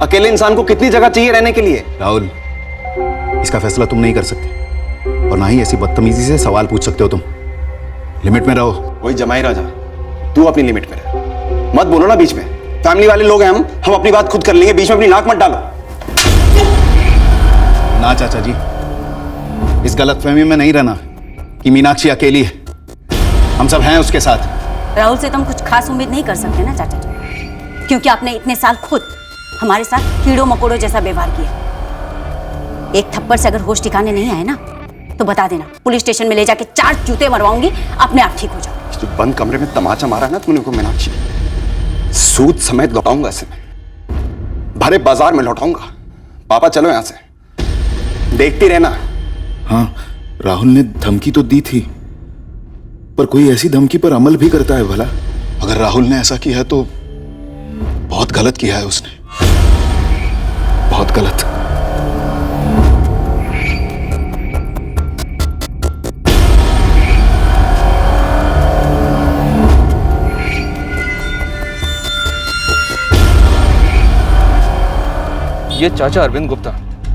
अकेले इंसान को कितनी जगह चाहिए रहने के लिए? राहुल, इसका फैसला तुम नहीं कर सकते, और ना ही ऐसी बदतमीजी से सवाल पूछ सकते हो तुम। लिमिट में रहो। वही जमाई राजा, तू अपनी लिमिट में रह। मत बोलो ना बीच में, फैमिली वाले लोग हैं हम अपनी बात खुद कर लेंगे, बीच में अपनी नाक मत डालो। ना चाचा जी, इस गलतफहमी में नहीं रहना कि मीनाक्षी अकेली है, हम सब हैं उसके साथ। राहुल से तुम कुछ खास उम्मीद नहीं कर सकते ना चाचा जी, क्योंकि आपने इतने साल खुद हमारे साथ कीड़ों मकोड़ों जैसा व्यवहार किया। एक थप्पड़ से अगर होश ठिकाने नहीं आए ना, तो बता देना, पुलिस स्टेशन में ले जाके 4 जूते मरवाऊंगी, अपने आप ठीक हो जाओ। जो बंद कमरे में तमाचा मारा ना तुमने को मीनाक्षी, सूद समेत लौटाऊंगा इसे, भरे बाजार में लौटाऊंगा। पापा चलो यहां से, देखती रहना। हाँ, राहुल ने धमकी तो दी थी, पर कोई ऐसी धमकी पर अमल भी करता है भला? अगर राहुल ने ऐसा किया है तो बहुत गलत किया है उसने, बहुत गलत। ये चाचा अरविंद गुप्ता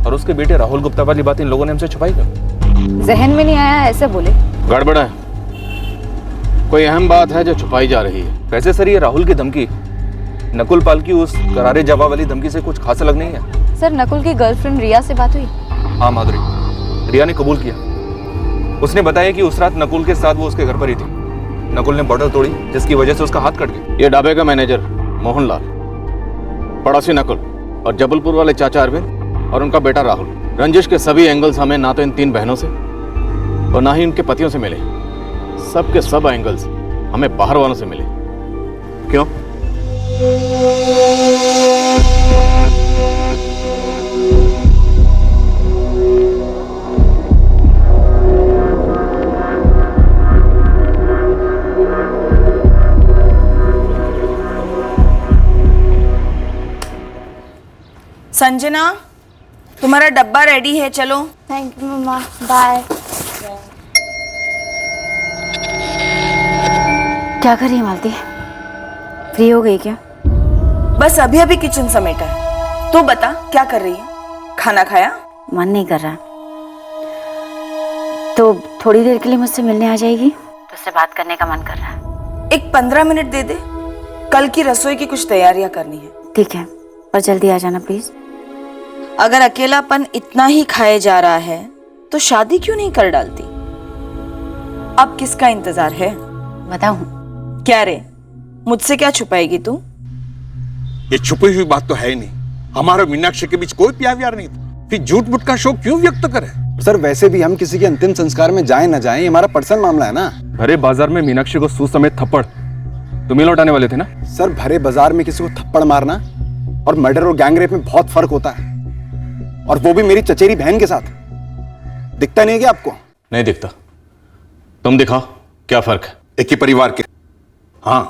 और उसके बेटे राहुल गुप्ता वाली बात इन लोगों ने हमसे छुपाई क्यों? जहन में नहीं आया ऐसे बोले? गड़बड़ है, कोई अहम बात है जो छुपाई जा रही है। वैसे सर ये राहुल की धमकी नकुल पाल की उस करारे जवाब वाली धमकी से कुछ खास अलग नहीं है। सर नकुल की गर्लफ्रेंड रिया से बात हुई? हाँ माधुरी, रिया ने कबूल किया। उसने बताया कि उस रात नकुल के साथ वो उसके घर पर ही थी। नकुल ने बॉटल तोड़ी जिसकी वजह से उसका हाथ कट गया। ये ढाबे का मैनेजर मोहनलाल, पड़ोसी नकुल और जबलपुर वाले चाचा अरविंद और उनका बेटा राहुल। रंजिश के सभी एंगल्स हमें ना तो इन 3 बहनों से और ना ही उनके पतियों से मिले। सब के सब एंगल्स हमें बाहर वालों से मिले। क्यों? संजना, तुम्हारा डब्बा रेडी है, चलो। थैंक यू मम्मा, बाय। क्या कर रही है मालती? फ्री हो गई क्या? बस अभी अभी किचन समेटा है। तो बता क्या कर रही है? खाना खाया? मन नहीं कर रहा, तो थोड़ी देर के लिए मुझसे मिलने आ जाएगी? तो उससे बात करने का मन कर रहा है। एक 15 मिनट दे दे, कल की रसोई की कुछ तैयारियां करनी है। ठीक है, पर जल्दी आ जाना प्लीज। अगर अकेलापन इतना ही खाए जा रहा है तो शादी क्यों नहीं कर डालती? अब किसका इंतजार है? बताऊं? क्या रे, मुझसे क्या छुपाएगी तू? ये छुपी हुई बात तो है ही नहीं। हमारा मीनाक्षी के बीच कोई प्यार व्यार नहीं था, फिर झूठ मूठ का शौक क्यों व्यक्त करे? सर वैसे भी हम किसी के अंतिम संस्कार में जाए ना जाए, हमारा पर्सनल मामला है ना। भरे बाजार में मीनाक्षी को सूद समेत थप्पड़ तुम्हें लौटाने वाले थे ना? सर भरे बाजार में किसी को थप्पड़ मारना और मर्डर और गैंग रेप में बहुत फर्क होता है, और वो भी मेरी चचेरी बहन के साथ। दिखता नहीं है क्या आपको? नहीं दिखता। तुम दिखाओ क्या फर्क है। एक ही परिवार के। हाँ,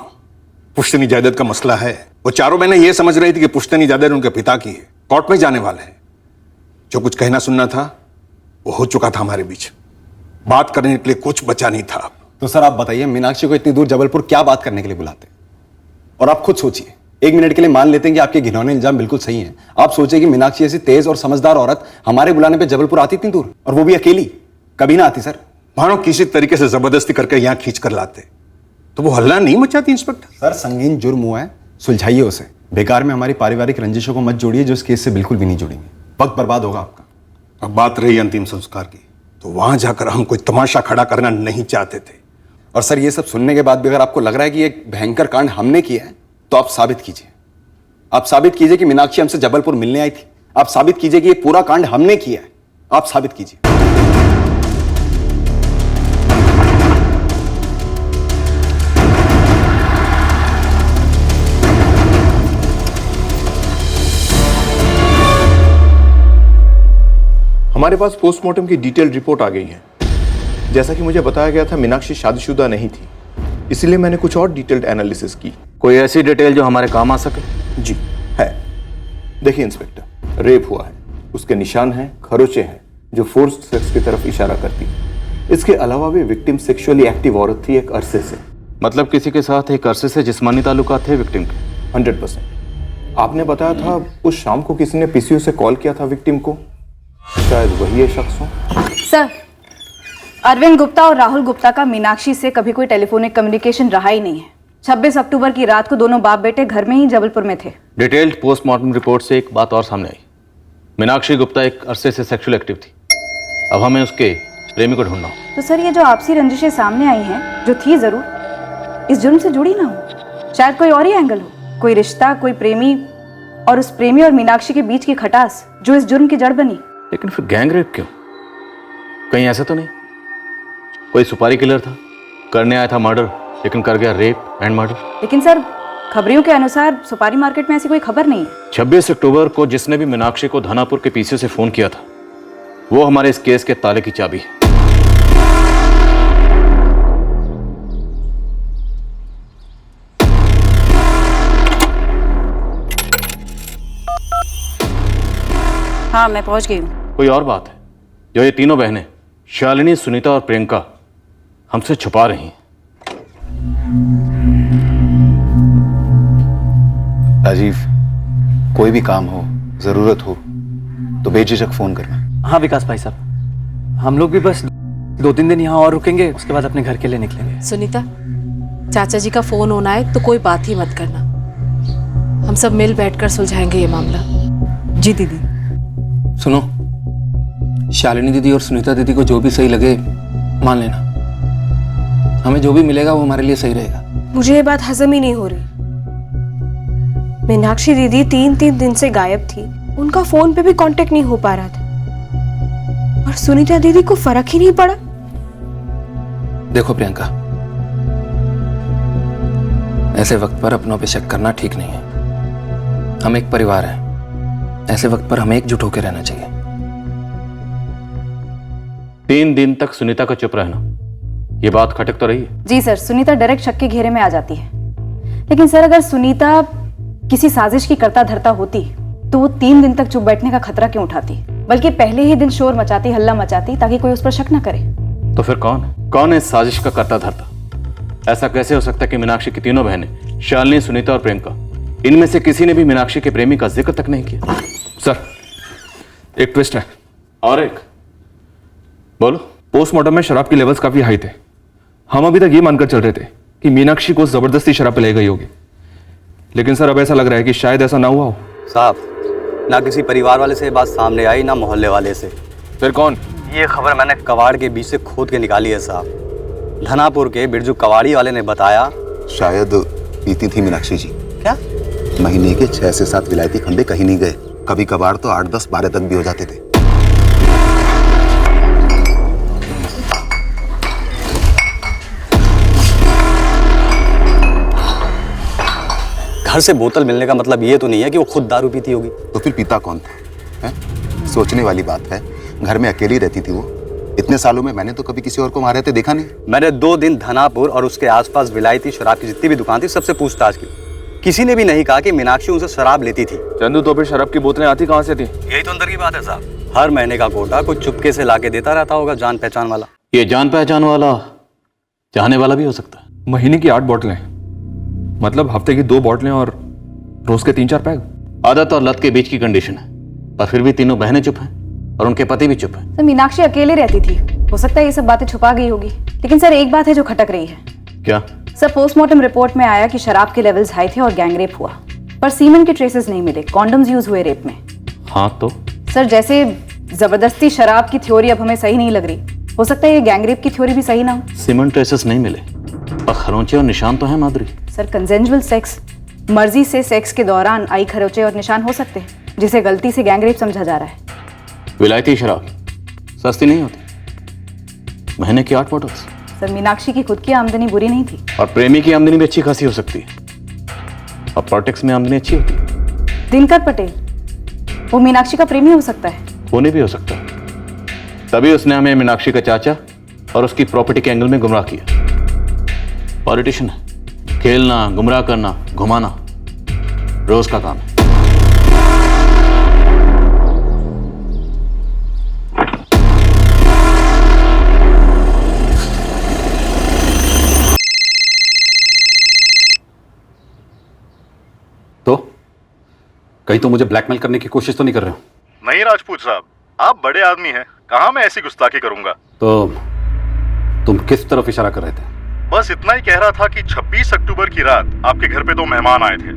पुश्तनी जायदाद का मसला है। वो चारों बहनें ये समझ रही थी कि पुश्तनी जायदाद उनके पिता की है। कोर्ट में जाने वाले हैं। जो कुछ कहना सुनना था वो हो चुका था हमारे बीच। बात करने के लिए कुछ बचा नहीं था। तो सर आप बताइए, मीनाक्षी को इतनी दूर जबलपुर क्या बात करने के लिए बुलाते? और आप खुद सोचिए, 1 मिनट के लिए मान लेते हैं कि आपके घिनौने इल्जाम बिल्कुल सही हैं। आप सोचिए कि मीनाक्षी ऐसी तेज और समझदार औरत हमारे बुलाने पे जबलपुर आती इतनी दूर, और वो भी अकेली? कभी ना आती सर। मानो किसी तरीके से जबरदस्ती करके यहाँ खींच कर लाते तो वो हल्ला नहीं मचाती इंस्पेक्टर। सर संगीन जुर्म हुआ है, सुलझाइए उसे। बेकार में हमारी पारिवारिक रंजिशों को मत जोड़िए जो इस केस से बिल्कुल भी नहीं जुड़ेंगे। वक्त बर्बाद होगा आपका। अब बात रही अंतिम संस्कार की, तो वहां जाकर हम कोई तमाशा खड़ा करना नहीं चाहते थे। और सर ये सब सुनने के बाद भी अगर आपको लग रहा है कि एक भयंकर कांड हमने किया है, तो आप साबित कीजिए। आप साबित कीजिए कि मीनाक्षी हमसे जबलपुर मिलने आई थी। आप साबित कीजिए कि ये पूरा कांड हमने किया है। आप साबित कीजिए। हमारे पास पोस्टमार्टम की डिटेल रिपोर्ट आ गई है। जैसा कि मुझे बताया गया था, मीनाक्षी शादीशुदा नहीं थी, इसलिए मैंने कुछ और डिटेल्ड एनालिसिस की। कोई ऐसी डिटेल जो हमारे काम आ सके? जी है। देखिए इंस्पेक्टर, रेप हुआ है, उसके निशान हैं, खरोचे हैं जो फोर्स्ड सेक्स की तरफ इशारा करती है। इसके अलावा भी विक्टिम सेक्सुअली एक्टिव औरत थी एक अरसे से। मतलब किसी के साथ एक अरसे से जिस्मानी ताल्लुकात थे विक्टिम के? 100%। आपने बताया था उस शाम को किसी ने पीसीओ से कॉल किया था विक्टिम को, शायद वही ये शख्स हो। सर, अरविंद गुप्ता और राहुल गुप्ता का मीनाक्षी से कभी कोई टेलीफोनिक कम्युनिकेशन रहा ही नहीं है। 26 अक्टूबर की रात को दोनों बाप बेटे घर में ही जबलपुर में थे। डिटेल्ड पोस्टमार्टम रिपोर्ट से एक बात और सामने आई। मीनाक्षी गुप्ता एक अरसे से सेक्सुअल एक्टिव थी। अब हमें उसके प्रेमी को ढूंढना हो। तो सर ये जो आपसी रंजिशें सामने आई हैं, जो थी जरूर, इस जुर्म से जुड़ी ना हो। शायद कोई और ही एंगल हो, कोई रिश्ता, कोई प्रेमी, और उस प्रेमी और मीनाक्षी के बीच की खटास जो इस जुर्म की जड़ बनी। लेकिन फिर गैंग रेप क्यों? कहीं ऐसा तो नहीं कोई सुपारी किलर था, करने आया था मर्डर, लेकिन कर गया रेप एंड मर्डर? लेकिन सर खबरियों के अनुसार सुपारी मार्केट में ऐसी कोई खबर नहीं है। 26 अक्टूबर को जिसने भी मीनाक्षी को धानापुर के पीछे से फोन किया था, वो हमारे इस केस के ताले की चाबी है। हाँ मैं पहुंच गई हूँ। कोई और बात है जो ये तीनों बहनें शालिनी, सुनीता और प्रियंका हमसे छुपा रही हैं? राजीव, कोई भी काम हो जरूरत हो तो बेझिझक फोन करना। हाँ विकास भाई साहब, हम लोग भी बस 2-3 दिन यहाँ और रुकेंगे, उसके बाद अपने घर के लिए निकलेंगे। सुनीता, चाचा जी का फोन होना है तो कोई बात ही मत करना, हम सब मिल बैठकर सुलझाएंगे ये मामला। जी दीदी। सुनो, शालिनी दीदी और सुनीता दीदी को जो भी सही लगे मान लेना, हमें जो भी मिलेगा वो हमारे लिए सही रहेगा। मुझे ये बात हजम ही नहीं हो रही। मीनाक्षी दीदी 3 दिन से गायब थी, उनका फोन पे भी कांटेक्ट नहीं हो पा रहा था, और सुनीता दीदी को फर्क ही नहीं पड़ा। देखो प्रियंका, ऐसे वक्त पर अपनों पे शक करना ठीक नहीं है। हम एक परिवार हैं, ऐसे वक्त पर हमें एकजुट होकर रहना चाहिए। 3 दिन तक सुनीता का चुप रहना, ये बात खटक तो रही है। जी सर, सुनीता डायरेक्ट शक के घेरे में आ जाती है। लेकिन सर, अगर सुनीता किसी साजिश की करता धरता होती तो वो 3 दिन तक चुप बैठने का खतरा क्यों उठाती, बल्कि पहले ही दिन शोर मचाती, हल्ला मचाती, ताकि कोई उस पर शक न करे। तो फिर कौन है इस साजिश का करता धरता? ऐसा कैसे हो सकता है कि मीनाक्षी की तीनों बहनें, शालिनी, सुनीता और प्रियंका, इनमें से किसी ने भी मीनाक्षी के प्रेमी का जिक्र तक नहीं किया? सर, एक ट्विस्ट है। और एक? बोलो। पोस्टमार्टम में शराब के लेवल्स काफी हाई थे। हम अभी तक ये मानकर चल रहे थे कि मीनाक्षी को जबरदस्ती शराब पिलाई गई होगी, लेकिन सर अब ऐसा लग रहा है कि शायद ऐसा ना हुआ हो। साहब, ना किसी परिवार वाले से बात सामने आई, ना मोहल्ले वाले से। फिर कौन? ये खबर मैंने कबाड़ के बीच से खोद के निकाली है साहब। धनापुर के बिरजू कबाड़ी वाले ने बताया। शायद पीती थी मीनाक्षी जी। क्या? महीने के 6 से 7 विलायती खंडे कहीं नहीं गए, कभी कभार तो 8, 10, 12 तक भी हो जाते थे। घर से बोतल मिलने का मतलब ये तो नहीं है कि वो खुद दारू पीती होगी। तो फिर पीता कौन था? है? सोचने वाली बात है। घर में अकेली रहती थी वो। इतने सालों में मैंने तो कभी किसी और को वहां रहते देखा नहीं। मैंने 2 दिन धनापुर और उसके आसपास विलायती शराब की जितनी भी दुकान थी सबसे पूछताछ की। किसी ने भी नहीं कहा कि मीनाक्षी उनसे शराब लेती थी। चंदू, तो फिर शराब की बोतलें आती कहाँ से थी? यही तो अंदर की बात है साहब। हर महीने का कोटा कोई चुपके से लाके देता रहता होगा, जान पहचान वाला। ये जान पहचान वाला चाहने वाला भी हो सकता है। महीने की 8 बोतलें, मतलब हफ्ते की 2 बोतलें और रोज के 3-4 पैग। आदत और लत के बीच की कंडीशन है, पर फिर भी तीनों बहनें चुप हैं और उनके पति भी चुप हैं। तो मीनाक्षी अकेले रहती थी, हो सकता है ये सब बातें छुपा गई होगी। लेकिन सर, एक बात है जो खटक रही है। क्या? सर, पोस्टमार्टम रिपोर्ट में आया कि शराब के लेवल्स हाई थे और गैंग रेप हुआ, पर सीमेन के ट्रेसेस नहीं मिले, कॉन्डम्स यूज हुए रेप में। हाँ तो सर, जैसे जबरदस्ती शराब की थ्योरी अब हमें सही नहीं लग रही, हो सकता है ये गैंग रेप की थ्योरी भी सही ना हो। सीमेंट ट्रेसेस नहीं मिले, पर खरोंचे और निशान तो हैं माधुरी। सर, कंसेंजुअल सेक्स, मर्जी से सेक्स के दौरान आई खरोंचे और निशान हो सकते हैं, जिसे गलती से गैंग रेप समझा जा रहा है। विलायती शराब सस्ती नहीं होती, महीने की 8 बॉटल्स। सर, मीनाक्षी की खुद की आमदनी बुरी नहीं थी, और प्रेमी की आमदनी भी अच्छी खासी हो सकती है, और पॉलिटिक्स में आमदनी अच्छी होती है। दिनकर पटेल, वो मीनाक्षी का प्रेमी हो सकता है। होने भी हो सकता है, तभी उसने हमें मीनाक्षी का चाचा और उसकी प्रॉपर्टी के एंगल में गुमराह किया। पॉलिटिशियन है, खेलना, गुमराह करना, घुमाना रोज का काम है। तो कहीं तो मुझे ब्लैकमेल करने की कोशिश तो नहीं कर रहे हो? नहीं राजपूत साहब, आप बड़े आदमी हैं, कहाँ मैं ऐसी गुस्ताखी करूंगा। तो तुम किस तरफ इशारा कर रहे थे? बस इतना ही कह रहा था कि 26 अक्टूबर की रात आपके घर पे 2 मेहमान आए थे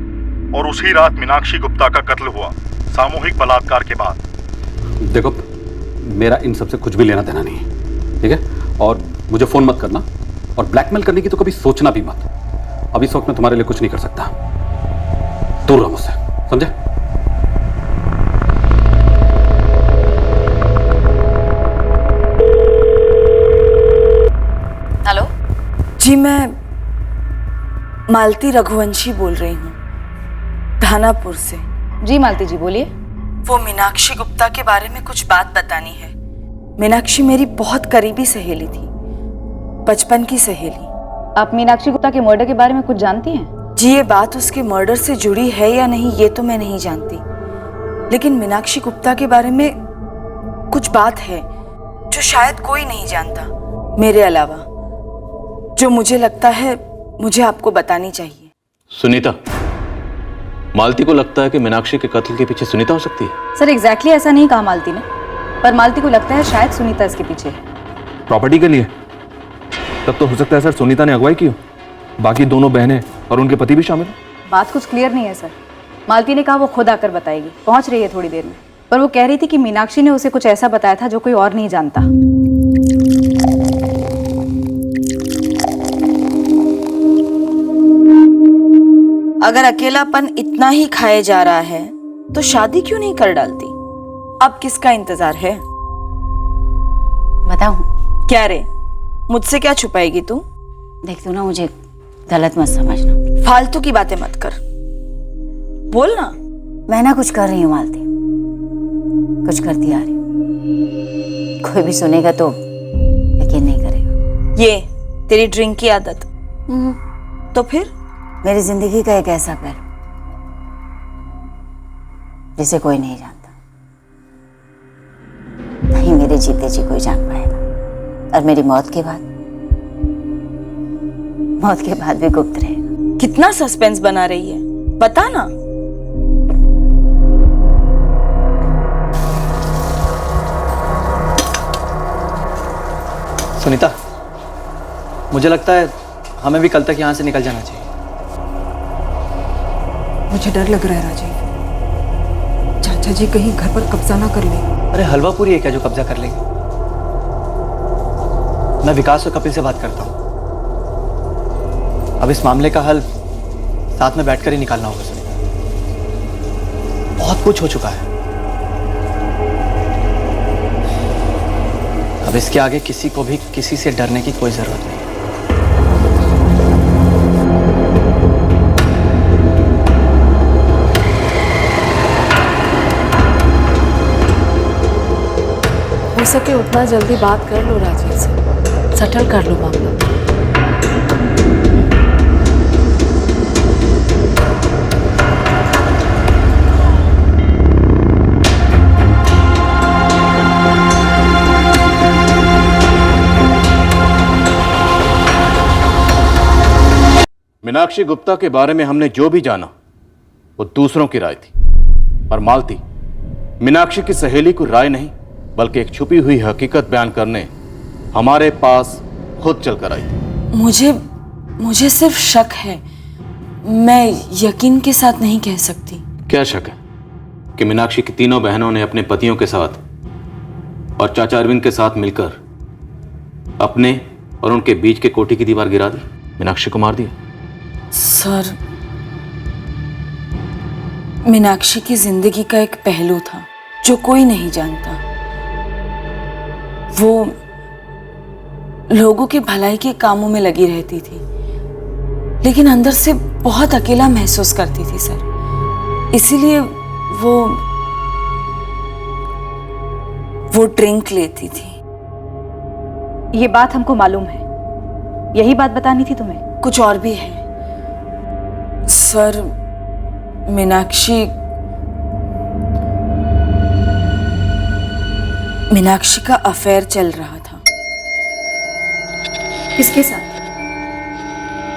और उसी रात मीनाक्षी गुप्ता का कत्ल हुआ, सामूहिक बलात्कार के बाद। देखो, मेरा इन सबसे कुछ भी लेना देना नहीं है, ठीक है? और मुझे फोन मत करना, और ब्लैकमेल करने की तो कभी सोचना भी मत। अब इस वक्त मैं तुम्हारे लिए कुछ नहीं कर सकता, दूर रहो मुझसे, समझे? हेलो जी, मैं मालती रघुवंशी बोल रही हूँ, धानापुर से। जी मालती जी, बोलिए। वो मीनाक्षी गुप्ता के बारे में कुछ बात बतानी है। मीनाक्षी मेरी बहुत करीबी सहेली थी, बचपन की सहेली। आप मीनाक्षी गुप्ता के मर्डर के बारे में कुछ जानती हैं? जी, ये बात उसके मर्डर से जुड़ी है या नहीं ये तो मैं नहीं जानती, लेकिन मीनाक्षी गुप्ता के बारे में कुछ बात है जो शायद कोई नहीं जानता मेरे अलावा, जो मुझे लगता है मुझे आपको बतानी चाहिए। सुनीता, मालती को लगता है कि मीनाक्षी के कत्ल के पीछे सुनीता हो सकती है। सर एग्जैक्टली ऐसा नहीं कहा मालती ने, पर मालती को लगता है शायद सुनीता इसके पीछे है। प्रॉपर्टी के लिए? तब तो हो सकता है सर सुनीता ने अगुवाई की हो, बाकी दोनों बहनें और उनके पति भी शामिल हो। बात कुछ क्लियर नहीं है सर। मालती ने कहा वो खुद आकर बताएगी, पहुंच रही है थोड़ी देर में, पर वो कह रही थी कि मीनाक्षी ने उसे कुछ ऐसा बताया था जो कोई और नहीं जानता। अगर अकेलापन इतना ही खाए जा रहा है तो शादी क्यों नहीं कर डालती? अब किसका इंतजार है? बताऊं? क्या रे, मुझसे क्या छुपाएगी तू? देख तू ना, मुझे गलत मत समझना। फालतू की बातें मत कर, बोल ना। मैं ना कुछ कर रही हूँ मालती, कुछ करती आ रही। कोई भी सुनेगा तो यकीन नहीं करेगा। ये तेरी ड्रिंक की आदत? तो फिर मेरी जिंदगी का एक ऐसा पहलू जिसे कोई नहीं जानता, नहीं मेरे जीते जी कोई जान पाएगा, और मेरी मौत के बाद भी गुप्त रहेगा। कितना सस्पेंस बना रही है, बता ना। सुनीता, मुझे लगता है हमें भी कल तक यहाँ से निकल जाना चाहिए। मुझे डर लग रहा है राजीव, चाचा जी कहीं घर पर कब्जा ना कर ले। अरे हलवा पूरी है क्या जो कब्जा कर लेंगे? मैं विकास और कपिल से बात करता हूँ। अब इस मामले का हल साथ में बैठकर ही निकालना होगा सुनीता। बहुत कुछ हो चुका है, अब इसके आगे किसी को भी किसी से डरने की कोई जरूरत नहीं। हो सके उतना जल्दी बात कर लो राजीव से, सेटल कर लो मामला। मीनाक्षी गुप्ता के बारे में हमने जो भी जाना वो दूसरों की राय थी, और मालती मीनाक्षी की सहेली को राय नहीं बल्कि एक छुपी हुई हकीकत बयान करने हमारे पास खुद चलकर आई थी। मुझे सिर्फ शक है, मैं यकीन के साथ नहीं कह सकती। क्या शक है कि मीनाक्षी की तीनों बहनों ने अपने पतियों के साथ और चाचा अरविंद के साथ मिलकर अपने और उनके बीच के कोठी की दीवार गिरा दी, मीनाक्षी को मार दिया? सर, मीनाक्षी की जिंदगी का एक पहलू था जो कोई नहीं जानता। वो लोगों की भलाई के कामों में लगी रहती थी, लेकिन अंदर से बहुत अकेला महसूस करती थी सर। इसीलिए वो ड्रिंक लेती थी। ये बात हमको मालूम है, यही बात बतानी थी तुम्हें? कुछ और भी है सर। मीनाक्षी का अफेयर चल रहा था। किसके साथ?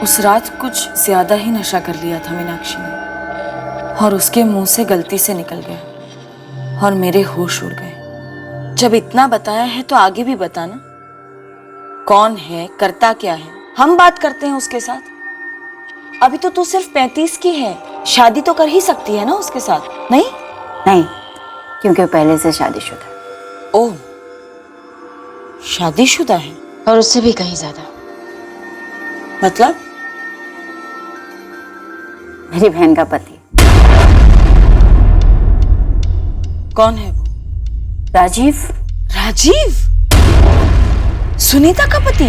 उस रात कुछ ज्यादा ही नशा कर लिया था मीनाक्षी ने, और उसके मुंह से गलती से निकल गया और मेरे होश उड़ गए। जब इतना बताया है तो आगे भी बताना। कौन है, करता क्या है, हम बात करते हैं उसके साथ। अभी तो तू सिर्फ 35 की है, शादी तो कर ही सकती है ना उसके साथ, नहीं? नहीं, क्योंकि वो पहले से शादीशुदा। ओह, शादीशुदा है? और उससे भी कहीं ज्यादा। मतलब? मेरी बहन का पति। कौन है वो? राजीव। राजीव? सुनीता का पति?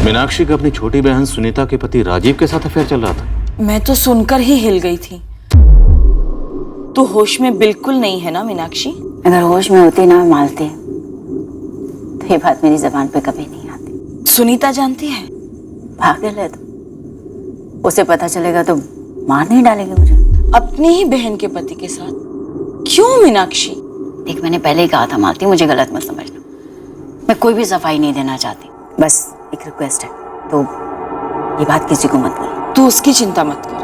मीनाक्षी का अपनी छोटी बहन सुनीता के पति राजीव के साथ अफेयर चल रहा था। मैं तो सुनकर ही हिल गई थी। तू होश में बिल्कुल नहीं है ना मीनाक्षी? अगर होश में होती ना मालती तो ये बात मेरी जबान पे कभी नहीं आती। सुनीता जानती है? पागल है तो, उसे पता चलेगा तो मार नहीं डालेगी मुझे। अपनी ही बहन के पति के साथ? क्यों मीनाक्षी? देख, मैंने पहले ही कहा था मालती, मुझे गलत मत समझना। मैं कोई भी सफाई नहीं देना चाहती, बस एक रिक्वेस्ट है, तो ये बात किसी को मत बोल। तू उसकी चिंता मत कर,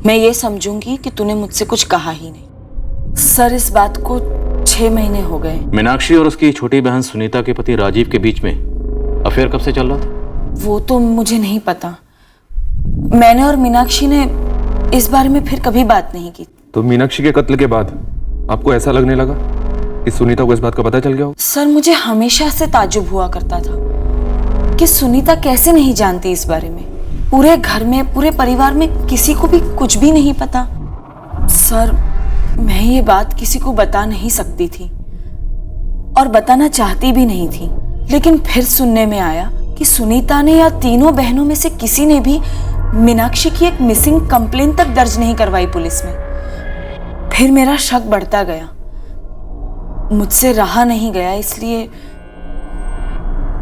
मैं ये समझूंगी कि तूने मुझसे कुछ कहा ही नहीं। सर, इस बात को 6 महीने हो गए। मीनाक्षी और उसकी छोटी बहन सुनीता के पति राजीव के बीच में अफेयर कब से चल रहा था? वो तो मुझे नहीं पता। मैंने और मीनाक्षी ने इस बारे में फिर कभी बात नहीं की। तो मीनाक्षी के कत्ल के बाद आपको ऐसा लगने लगा कि सुनीता को इस बात का पता चल गया हो? सर, मुझे हमेशा से ताज्जुब हुआ करता था कि सुनीता कैसे नहीं जानती इस बारे में। पूरे घर में, पूरे परिवार में किसी को भी कुछ भी नहीं पता। सर, मैं ये बात किसी को बता नहीं सकती थी और बताना चाहती भी नहीं थी, लेकिन फिर सुनने में आया कि सुनीता ने या तीनों बहनों में से किसी ने भी मीनाक्षी की एक मिसिंग कंप्लेंट तक दर्ज नहीं करवाई पुलिस में। फिर मेरा शक बढ़ता गया, मुझसे रहा नहीं गया, इसलिए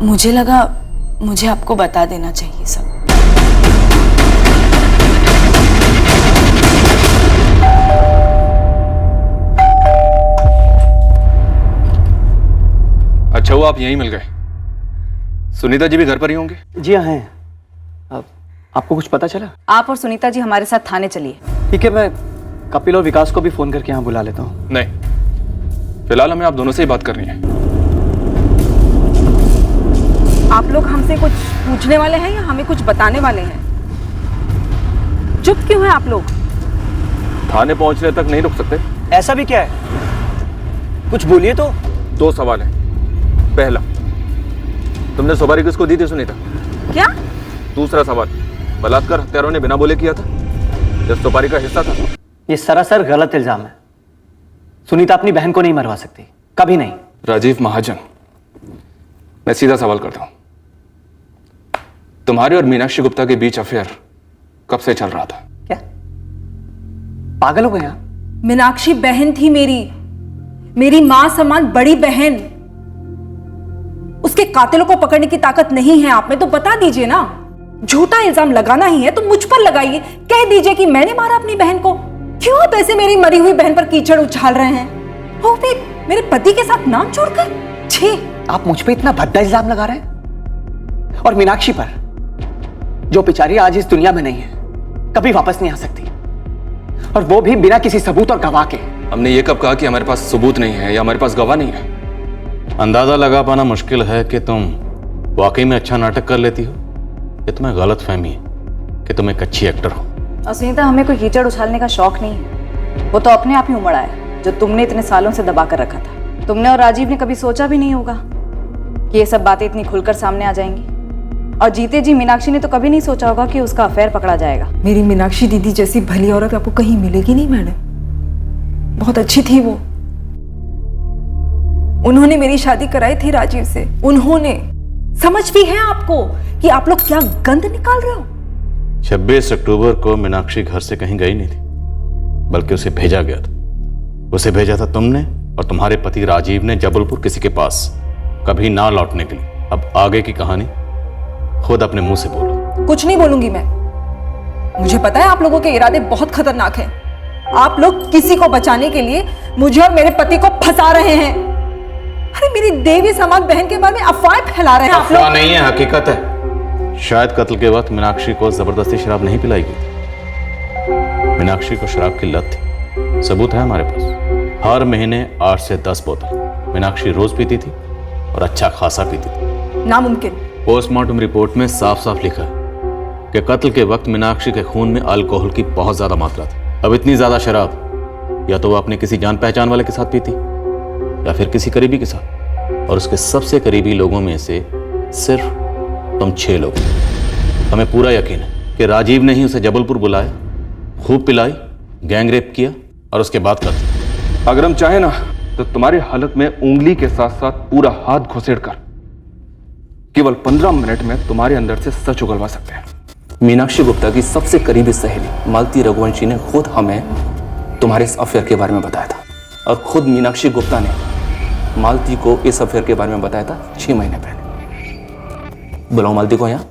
मुझे लगा मुझे आपको बता देना चाहिए सब। अच्छा हुआ आप यहीं मिल गए। सुनीता जी भी घर पर ही होंगे? जी हाँ हैं। आपको कुछ पता चला? आप और सुनीता जी हमारे साथ थाने चलिए। ठीक है, मैं कपिल और विकास को भी फोन करके यहाँ बुला लेता हूँ। नहीं, फिलहाल हमें आप दोनों से ही बात करनी है। आप लोग हमसे कुछ पूछने वाले हैं या हमें कुछ बताने वाले हैं? चुप क्यों हैं आप लोग? थाने पहुंचने तक नहीं रुक सकते? ऐसा भी क्या है? कुछ बोलिए तो। 2 सवाल हैं। पहला, तुमने सुपारी किसको दी थी सुनीता? क्या? दूसरा सवाल, बलात्कार हत्यारों ने बिना बोले किया था? जब सुपारी का हिस्सा था? ये सरासर गलत इल्जाम है। सुनीता अपनी बहन को नहीं मरवा सकती, कभी नहीं। राजीव महाजन, मैं सीधा सवाल करता हूं, तुम्हारे और मीनाक्षी गुप्ता के बीच अफेयर कब से चल रहा था? क्या पागल हो गए आप? मीनाक्षी बहन थी मेरी मां समान बड़ी बहन। उसके कातिलों को पकड़ने की ताकत नहीं है आप में तो बता दीजिए ना। झूठा इल्जाम लगाना ही है तो मुझ पर लगाइए, कह दीजिए कि मैंने मारा अपनी बहन को। क्यों आप ऐसे मेरी मरी हुई बहन पर कीचड़ उछाल रहे हैं? वो भी मेरे पति के साथ नाम जोड़कर। छी! आप मुझ पे इतना भद्दा इल्जाम लगा रहे हैं, और मीनाक्षी पर, जो बेचारी आज इस दुनिया में नहीं है, कभी वापस नहीं आ सकती, और वो भी बिना किसी सबूत और गवाह के। हमने ये कब कहा कि हमारे पास सबूत नहीं है या हमारे पास गवाह नहीं है? अंदाजा लगा पाना मुश्किल है कि तुम वाकई में अच्छा नाटक कर लेती हो, ये तुम्हें गलत फहमी है कि तुम एक अच्छी एक्टर हो। और सुनीता, हमें कोई कीचड़ उछालने का शौक नहीं है, वो तो अपने आप ही उमड़ा है जो तुमने इतने सालों से दबा कर रखा था। तुमने और राजीव ने कभी सोचा भी नहीं होगा कि ये सब बातें इतनी खुलकर सामने आ जाएंगी। और जीते जी मीनाक्षी ने तो कभी नहीं सोचा होगा कि उसका अफेयर पकड़ा जाएगा। मेरी मीनाक्षी दीदी जैसी भली औरत आपको कहीं मिलेगी नहीं मैडम। बहुत अच्छी थी वो। उन्होंने मेरी शादी कराई थी राजीव से। उन्होंने। समझ भी है आपको कि आप लोग क्या गंद निकाल रहे हो? 26 अक्टूबर को मीनाक्षी घर से कहीं गई नहीं थी, बल्कि उसे भेजा गया था। उसे भेजा था तुमने और तुम्हारे पति राजीव ने जबलपुर किसी के पास, कभी ना लौटने के लिए। अब आगे की कहानी खुद अपने मुंह से बोलो। कुछ नहीं बोलूंगी मैं। मुझे पता है आप लोगों के इरादे बहुत खतरनाक हैं। आप लोग किसी को बचाने के लिए मुझे और मेरे पति को फंसा रहे हैं। अरे मेरी देवी समान बहन के बारे में अफवाहें फैला रहे हैं आप लोग। नहीं है, हकीकत है। शायद कत्ल के वक्त मीनाक्षी को जबरदस्ती शराब नहीं पिलाई गई थी। मीनाक्षी को शराब की लत थी, सबूत है हमारे पास। हर महीने 8 से 10 बोतल मीनाक्षी रोज पीती थी और अच्छा खासा पीती थी। नामुमकिन। पोस्टमार्टम रिपोर्ट में साफ साफ लिखा है कि कत्ल के वक्त मीनाक्षी के खून में अल्कोहल की बहुत ज्यादा मात्रा थी। अब इतनी ज्यादा शराब या तो वो अपने किसी जान पहचान वाले के साथ पीती या फिर किसी करीबी के साथ, और उसके सबसे करीबी लोगों में से सिर्फ तुम 6 लोग। हमें पूरा यकीन है कि राजीव ने ही उसे जबलपुर बुलाया, खूब पिलाई, गैंगरेप किया और उसके बाद कर दिया। अगर हम चाहे ना तो तुम्हारी हालत में उंगली के साथ साथ पूरा हाथ घुसेड़कर केवल 15 मिनट में तुम्हारे अंदर से सच उगलवा सकते हैं। मीनाक्षी गुप्ता की सबसे करीबी सहेली मालती रघुवंशी ने खुद हमें तुम्हारे इस अफेयर के बारे में बताया था, और खुद मीनाक्षी गुप्ता ने मालती को इस अफेयर के बारे में बताया था 6 महीने पहले। बुलाओ मालती को यहाँ।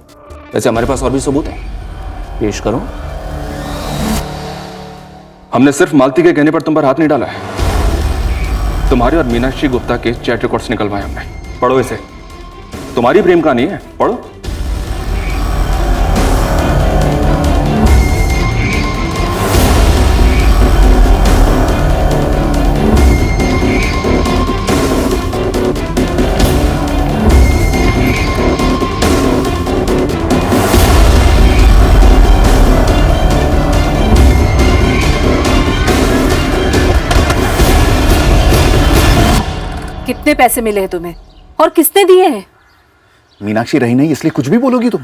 वैसे हमारे पास और भी सबूत है, पेश करो। हमने सिर्फ मालती के कहने पर तुम पर हाथ नहीं डाला है। तुम्हारे और मीनाक्षी गुप्ता के चैट रिकॉर्ड्स निकलवाए हमने। पढ़ो इसे, तुम्हारी प्रेम कहानी है, पढ़ो। कितने पैसे मिले हैं तुम्हें और किसने दिए हैं? मीनाक्षी रही नहीं इसलिए कुछ भी बोलोगी तुम।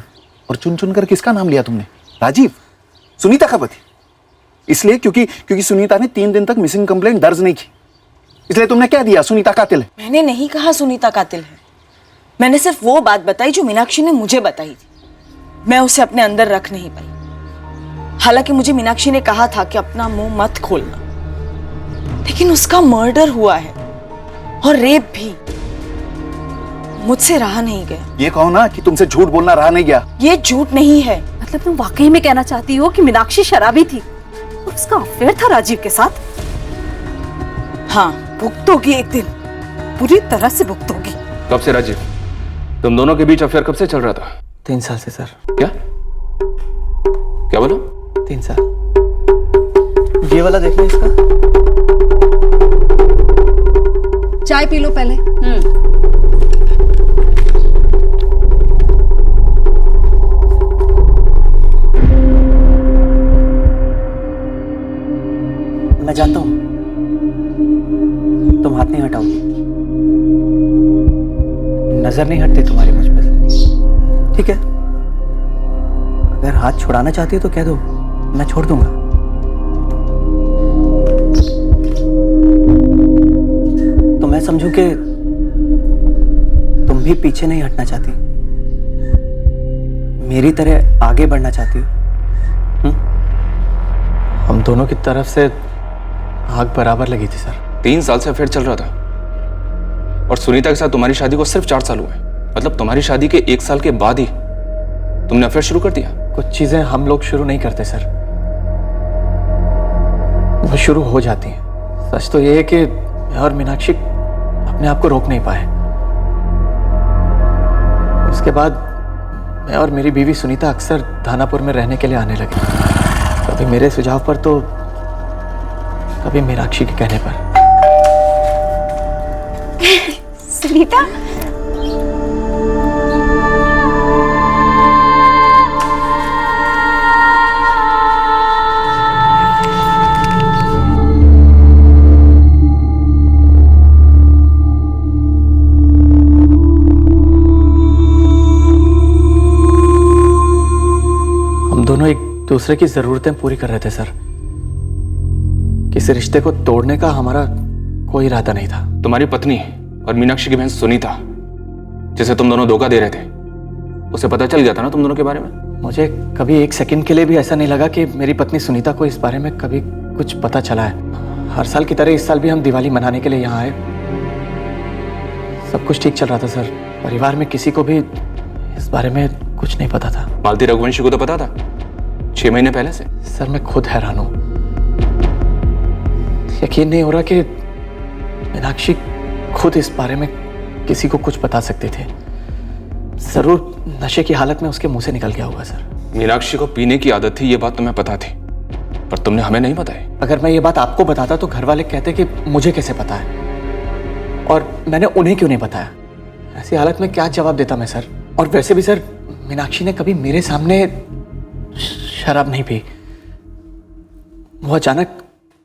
और चुन चुन कर किसका नाम लिया तुमने? राजीव, सुनीता का पति। इसलिए क्योंकि सुनीता ने 3 दिन तक मिसिंग कंप्लेंट दर्ज नहीं की, इसलिए तुमने क्या दिया? सुनीता कातिल है। मैंने नहीं कहा सुनीता कातिल है। मैंने सिर्फ वो बात बताई जो मीनाक्षी ने मुझे बताई थी। मैं उसे अपने अंदर रख नहीं पाई। हालांकि मुझे मीनाक्षी ने कहा था कि अपना मुंह मत खोलना, लेकिन उसका मर्डर हुआ है और रेप भी। मुझसे रहा नहीं गया। ये कहो ना कि तुमसे झूठ बोलना रहा नहीं गया। ये झूठ नहीं है। मतलब तुम वाकई में कहना चाहती हो कि मीनाक्षी शराबी थी और उसका अफेयर था राजीव के साथ? हाँ, भुगतोगी एक दिन, पूरी तरह से भुगतोगी। कब से राजीव? तुम दोनों के बीच अफेयर कब से चल रहा था? 3 साल से सर। क्या क्या बोलो? 3 साल। ये वाला देखना इसका। चाय पी लो पहले। मैं जानता हूं तुम हाथ नहीं हटाओगी, नजर नहीं हटती तुम्हारी मुझ पे से। ठीक है, अगर हाथ छुड़ाना चाहती हो तो कह दो, मैं छोड़ दूंगा। तो मैं समझूं कि तुम भी पीछे नहीं हटना चाहती, मेरी तरह आगे बढ़ना चाहती हो। हम दोनों की तरफ से आग बराबर लगी थी सर। 3 साल से अफेयर चल रहा था और सुनीता के साथ तुम्हारी शादी को सिर्फ 4 साल हुए। मतलब तुम्हारी शादी के 1 साल के बाद ही तुमने अफेयर शुरू कर दिया। कुछ चीजें हम लोग शुरू नहीं करते सर, वो शुरू हो जाती हैं। सच तो ये है कि मैं और मीनाक्षी अपने आप को रोक नहीं पाए। उसके बाद मैं और मेरी बीवी सुनीता अक्सर धानापुर में रहने के लिए आने लगे, कभी मेरे सुझाव पर तो कभी मीनाक्षी के कहने पर। सुनीता, हम दोनों एक दूसरे की जरूरतें पूरी कर रहे थे सर। किसी रिश्ते को तोड़ने का हमारा कोई इरादा नहीं था। तुम्हारी पत्नी और मीनाक्षी की बहन सुनीता, जिसे तुम दोनों धोखा दे रहे थे, उसे पता चल गया था ना तुम दोनों के बारे में? मुझे कभी एक सेकंड के लिए भी ऐसा नहीं लगा कि मेरी पत्नी सुनीता को इस बारे में कभी कुछ पता चला है। हर साल की तरह इस साल भी हम दिवाली मनाने के लिए यहाँ आए। सब कुछ ठीक चल रहा था सर। परिवार में किसी को भी इस बारे में कुछ नहीं पता था। मालती रघुवंशी को तो पता था 6 महीने पहले से। सर मैं खुद हैरान हूँ, यकीन नहीं हो रहा कि मीनाक्षी खुद इस बारे में किसी को कुछ बता सकते थे। जरूर नशे की हालत में उसके मुंह से निकल गया होगा सर। मीनाक्षी को पीने की आदत थी, ये बात तुम्हें पता थी, पर तुमने हमें नहीं बताई। अगर मैं ये बात आपको बताता तो घर वाले कहते कि मुझे कैसे पता है, और मैंने उन्हें क्यों नहीं बताया। ऐसी हालत में क्या जवाब देता मैं सर। और वैसे भी सर, मीनाक्षी ने कभी मेरे सामने शराब नहीं पी। वो अचानक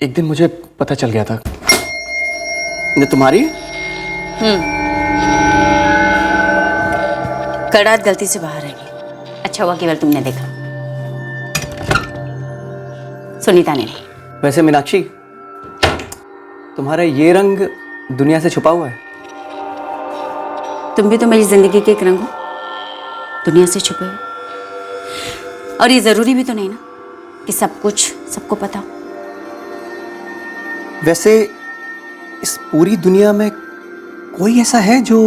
एक दिन मुझे पता चल गया था। ये तुम्हारी? कड़ात गलती से बाहर आई। अच्छा हुआ केवल तुमने देखा, सुनीता ने नहीं। वैसे मीनाक्षी, तुम्हारा ये रंग दुनिया से छुपा हुआ है। तुम भी तो मेरी जिंदगी के एक रंग हो, दुनिया से छुपे हुए। और ये जरूरी भी तो नहीं ना कि सब कुछ सबको पता हो। वैसे इस पूरी दुनिया में कोई ऐसा है जो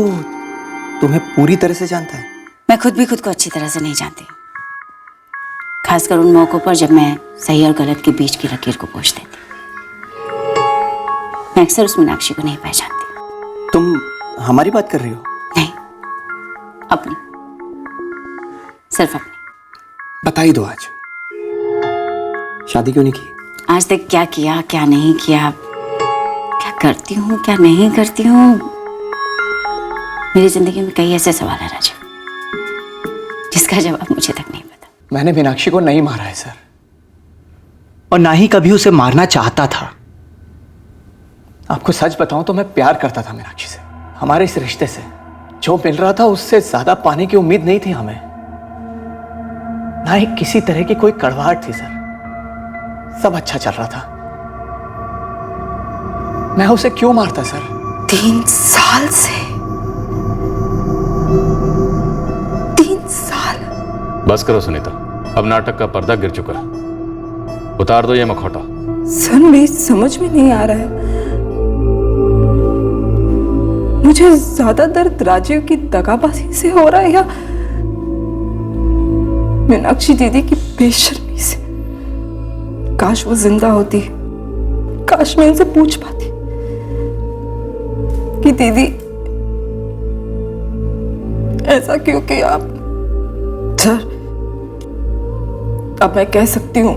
तुम्हें पूरी तरह से जानता है? मैं खुद भी खुद को अच्छी तरह से नहीं जानती, खासकर उन मौकों पर जब मैं सही और गलत के बीच की लकीर को पोंछ देती। मैं अक्सर उस मीनाक्षी को नहीं पहचानती। तुम हमारी बात कर रही हो? नहीं, अपनी, सिर्फ अपनी। बता ही दो, आज शादी क्यों नहीं की? आज तक क्या किया, क्या नहीं किया, क्या करती हूँ, क्या नहीं करती हूँ, मेरी जिंदगी में कई ऐसे सवाल है राजीव, जिसका जवाब मुझे तक नहीं पता। मैंने मीनाक्षी को नहीं मारा है सर, और ना ही कभी उसे मारना चाहता था। आपको सच बताऊं तो मैं प्यार करता था मीनाक्षी से। हमारे इस रिश्ते से जो मिल रहा था उससे ज्यादा पाने की उम्मीद नहीं थी हमें। ना ही किसी तरह की कोई कड़वाहट थी सर। सब अच्छा चल रहा था। मैं उसे क्यों मारता सर? 3 साल से 3 साल। बस करो सुनीता, अब नाटक का पर्दा गिर चुका है। उतार दो ये मखौटा। सर मेरी समझ में नहीं आ रहा है। मुझे ज्यादा दर्द राजीव की दगाबाजी से हो रहा है या मीनाक्षी दीदी की बेशर्मी से? काश वो जिंदा होती, काश मैं उनसे पूछ पाती कि दीदी ऐसा क्यों किया आप? सर अब मैं कह सकती हूं,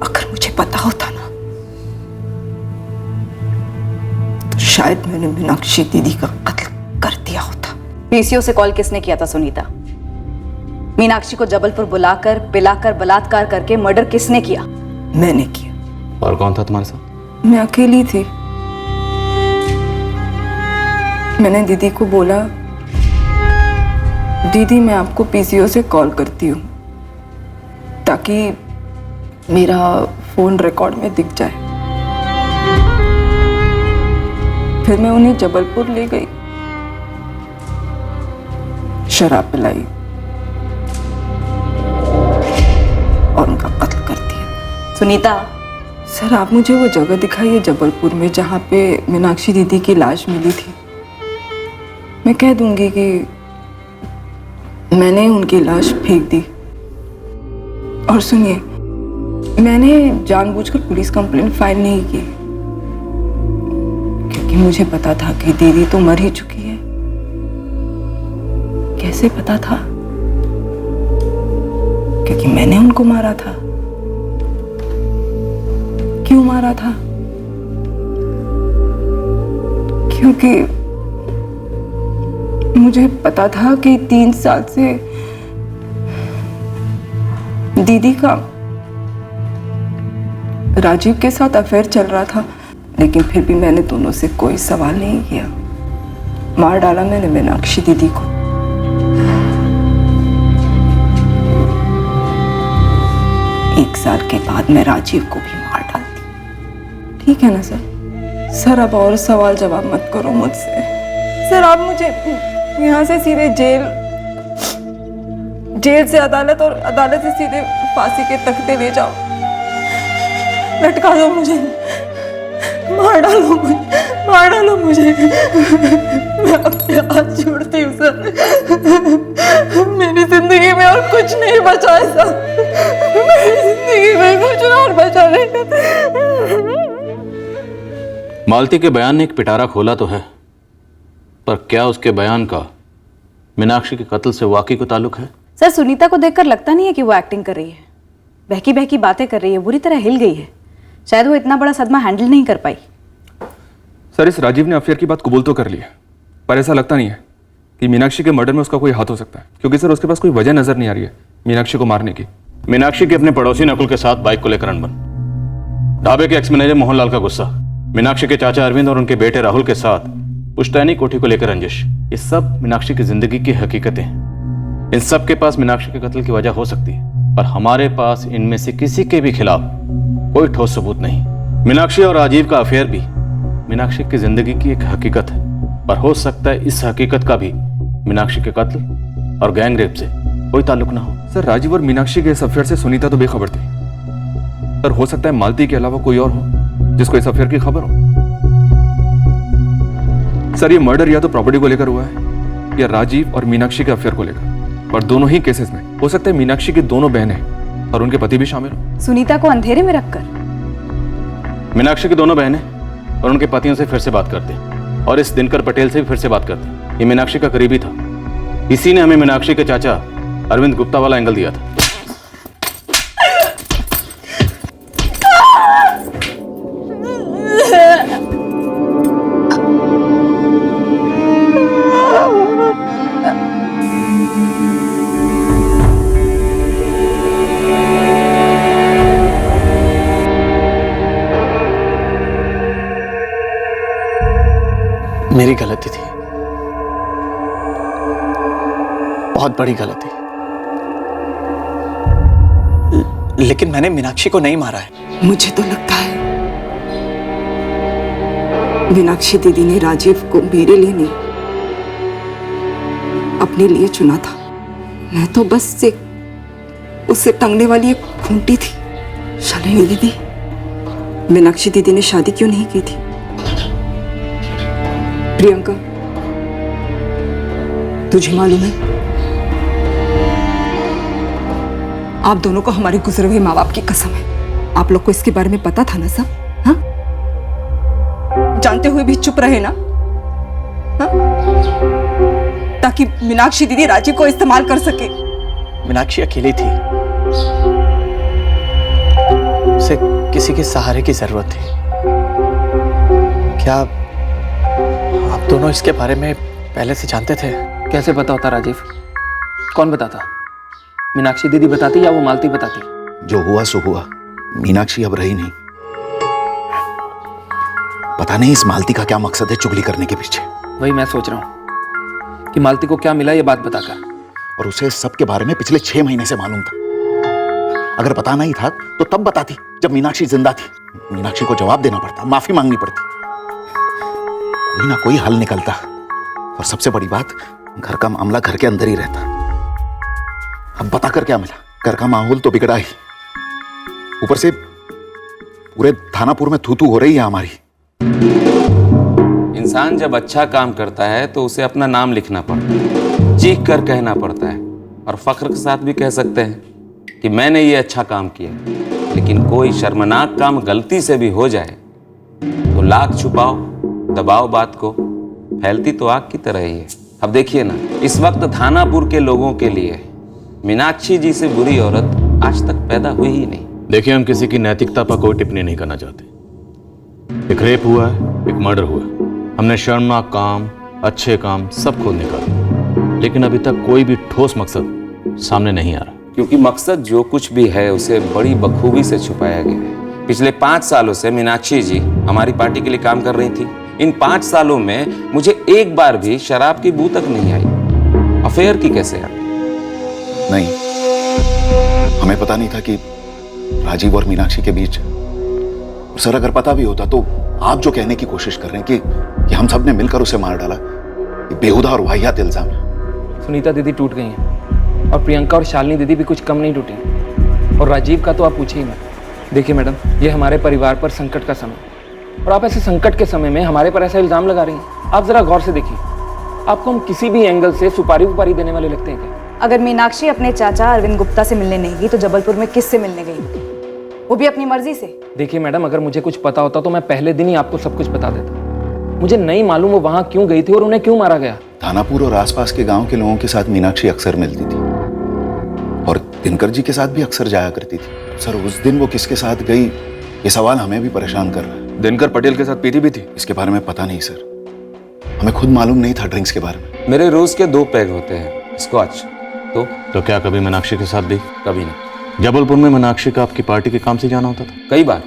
अगर मुझे पता होता ना तो शायद मैंने मीनाक्षी दीदी का कत्ल कर दिया होता। पीसीओ से कॉल किसने किया था सुनीता? मीनाक्षी को जबलपुर बुलाकर पिलाकर बलात्कार करके मर्डर किसने किया? मैंने किया। और कौन था तुम्हारे साथ? मैं अकेली थी। मैंने दीदी को बोला, दीदी मैं आपको पीसीओ से कॉल करती हूँ ताकि मेरा फोन रिकॉर्ड में दिख जाए। फिर मैं उन्हें जबलपुर ले गई, शराब पिलाई और उनका कत्ल कर दिया। सुनीता, सर आप मुझे वो जगह दिखाइए जबलपुर में जहाँ पे मीनाक्षी दीदी की लाश मिली थी। मैं कह दूंगी कि मैंने उनकी लाश फेंक दी। और सुनिए, मैंने जानबूझकर पुलिस कंप्लेंट फाइल नहीं की क्योंकि मुझे पता था कि दीदी तो मर ही चुकी है। कैसे पता था? क्योंकि मैंने उनको मारा था। क्यों मारा था? क्योंकि मुझे पता था कि 3 साल से दीदी का राजीव के साथ अफेयर चल रहा था, लेकिन फिर भी मैंने दोनों से कोई सवाल नहीं किया। मार डाला मैंने मीनाक्षी दीदी को। एक साल के बाद मैं राजीव को भी मार डालती। ठीक है ना सर? सर अब और सवाल जवाब मत करो मुझसे। सर आप मुझे यहाँ से सीधे जेल से अदालत और अदालत से सीधे फांसी के तख्ते ले जाओ। लटका दो मुझे, मार डालो मुझे। मैं अपने हाथ जोड़ती हूँ सर। मेरी जिंदगी में और कुछ नहीं बचा है सर। मेरी जिंदगी में कुछ और बचा नहीं। मालती के बयान ने एक पिटारा खोला तो है, पर क्या उसके बयान का मीनाक्षी के कत्ल से वाकई को ताल्लुक है? सर सुनीता को देखकर लगता नहीं है कि वो एक्टिंग कर रही है। बहकी बहकी बातें कर रही है, बुरी तरह हिल गई है। शायद वो इतना बड़ा सदमा हैंडल नहीं कर पाई। सर इस राजीव ने अफेयर की बात कबूल तो कर ली है, पर ऐसा लगता नहीं है कि मीनाक्षी के मर्डर में उसका कोई हाथ हो सकता है, क्योंकि सर उसके पास कोई वजह नजर नहीं आ रही है मीनाक्षी को मारने की। मीनाक्षी के अपने पड़ोसी नकुल के साथ बाइक को लेकर अनबन, ढाबे के एक्स मैनेजर मोहनलाल का गुस्सा, मीनाक्षी के चाचा अरविंद और उनके बेटे राहुल के साथ पुश्तैनी कोठी को लेकर रंजिश, ये सब मीनाक्षी की जिंदगी की हकीकतें हैं। इन सब के पास मीनाक्षी के कत्ल की वजह हो सकती है, पर हमारे पास इनमें से किसी के भी खिलाफ कोई ठोस सबूत नहीं। मीनाक्षी और राजीव का अफेयर भी मीनाक्षी की जिंदगी की एक हकीकत है, पर हो सकता है इस हकीकत का भी मीनाक्षी के कत्ल और गैंग रेप से कोई ताल्लुक ना हो। सर राजीव और मीनाक्षी के इस अफेयर से सुनीता तो बेखबर थी, पर हो सकता है मालती के अलावा कोई और हो जिसको इस अफेयर की खबर हो। सर ये मर्डर या तो प्रॉपर्टी को लेकर हुआ है या राजीव और मीनाक्षी के अफेयर को लेकर, और दोनों ही केसेस में हो सकता है मीनाक्षी की दोनों बहनें और उनके पति भी शामिल हो। सुनीता को अंधेरे में रखकर मीनाक्षी की दोनों बहनें और उनके पतियों से फिर से बात करते हैं, और इस दिनकर पटेल से भी फिर से बात करते हैं। ये मीनाक्षी का करीबी था, इसी ने हमें मीनाक्षी के चाचा अरविंद गुप्ता वाला एंगल दिया था। मेरी गलती थी, बहुत बड़ी गलती। लेकिन मैंने मीनाक्षी को नहीं मारा है। मुझे तो लगता है मीनाक्षी दीदी ने राजीव को मेरे लिए नहीं, अपने लिए चुना था। मैं तो बस एक उसे टंगने वाली एक खूंटी थी। शालिनी दीदी, मीनाक्षी दीदी ने शादी क्यों नहीं की थी? प्रियंका, तुझे मालूम है, आप दोनों को हमारे गुजरे हुए माँ बाप की कसम है। आप लोग को इसके बारे में पता था ना सब? हाँ? जानते हुए भी चुप रहे ना? हाँ? ताकि मीनाक्षी दीदी राजीव को इस्तेमाल कर सके। मीनाक्षी अकेली थी, उसे किसी के सहारे की जरूरत थी। क्या आप दोनों इसके बारे में पहले से जानते थे? कैसे पता होता राजीव? कौन बताता? मीनाक्षी दीदी बताती या वो मालती बताती? जो हुआ सो हुआ। मीनाक्षी अब रही नहीं। पता नहीं इस मालती का क्या मकसद है चुगली करने के पीछे। वही मैं सोच रहा हूँ कि मालती को क्या मिला ये बात बताकर। और उसे सब के बारे में पिछले 6 महीने से मालूम था। अगर पता नहीं था तो तब बताती जब मीनाक्षी जिंदा थी। मीनाक्षी को जवाब देना पड़ता, माफी मांगनी पड़ती, कोई ना कोई हल निकलता। और सबसे बड़ी बात, घर का मामला घर के अंदर ही रहता। अब बताकर क्या मिला? घर का माहौल तो बिगड़ा ही, ऊपर से पूरे थानापुर में थू थू हो रही है हमारी। इंसान जब अच्छा काम करता है तो उसे अपना नाम लिखना पड़ता है, चीख कर कहना पड़ता है, और फख्र के साथ भी कह सकते हैं कि मैंने ये अच्छा काम किया। लेकिन कोई शर्मनाक काम गलती से भी हो जाए तो लाख छुपाओ, दबाओ बात को, फैलती तो आग की तरह ही है। अब देखिए ना, इस वक्त थानापुर के लोगों के लिए मीनाक्षी जी से बुरी औरत आज तक पैदा हुई ही नहीं। देखिए, हम किसी की नैतिकता पर कोई टिप्पणी नहीं करना चाहते। एक रेप हुआ है, एक मर्डर हुआ है। हमने शर्मनाक काम, अच्छे काम सब खोद निकाले, लेकिन अभी तक कोई भी ठोस मकसद सामने नहीं आ रहा। क्योंकि मकसद जो कुछ भी है उसे बड़ी बखूबी से छुपाया गया है। पिछले 5 सालों से मीनाक्षी जी हमारी पार्टी के लिए काम कर रही थी। इन 5 सालों में मुझे एक बार भी शराब की बू तक नहीं आई। अफेयर की कैसे आई? नहीं, हमें पता नहीं था कि राजीव और मीनाक्षी के बीच। सर, अगर पता भी होता तो आप जो कहने की कोशिश कर रहे हैं कि हम सब ने मिलकर उसे मार डाला, ये बेहुदा और वाहियात इल्जाम है। सुनीता दीदी टूट गई हैं और प्रियंका और शालिनी दीदी भी कुछ कम नहीं टूटी, और राजीव का तो आप पूछिए ही मत। देखिए मैडम, ये हमारे परिवार पर संकट का समय, और आप ऐसे संकट के समय में हमारे पर ऐसा इल्जाम लगा रही हैं। आप जरा गौर से देखिए, आपको हम किसी भी एंगल से सुपारी देने वाले लगते हैं क्या? अगर मीनाक्षी अपने चाचा अरविंद गुप्ता से मिलने नहीं गई तो जबलपुर में किससे मिलने गई? वो भी अपनी मर्जी से। देखिए मैडम, अगर मुझे कुछ पता होता तो मैं पहले दिन ही आपको सब कुछ बता देता। मुझे नहीं मालूम वो वहां क्यों गई थी और उन्हें क्यों मारा गया। थानापुर और आसपास के गांव के लोगों के साथ मीनाक्षी अक्सर मिलती थी, और दिनकर जी के साथ भी अक्सर जाया करती थी। सर, उस दिन वो किसके साथ गई, ये सवाल हमें भी परेशान कर रहा है। दिनकर पटेल के साथ पीती भी थी? इसके बारे में पता नहीं सर, हमें खुद मालूम नहीं था ड्रिंक्स के बारे में। मेरे रोज के 2 पैग होते हैं स्कॉच। तो क्या कभी मीनाक्षी के साथ भी? कभी नहीं। जबलपुर में मीनाक्षी का आपकी पार्टी के काम से जाना होता था? कई बार।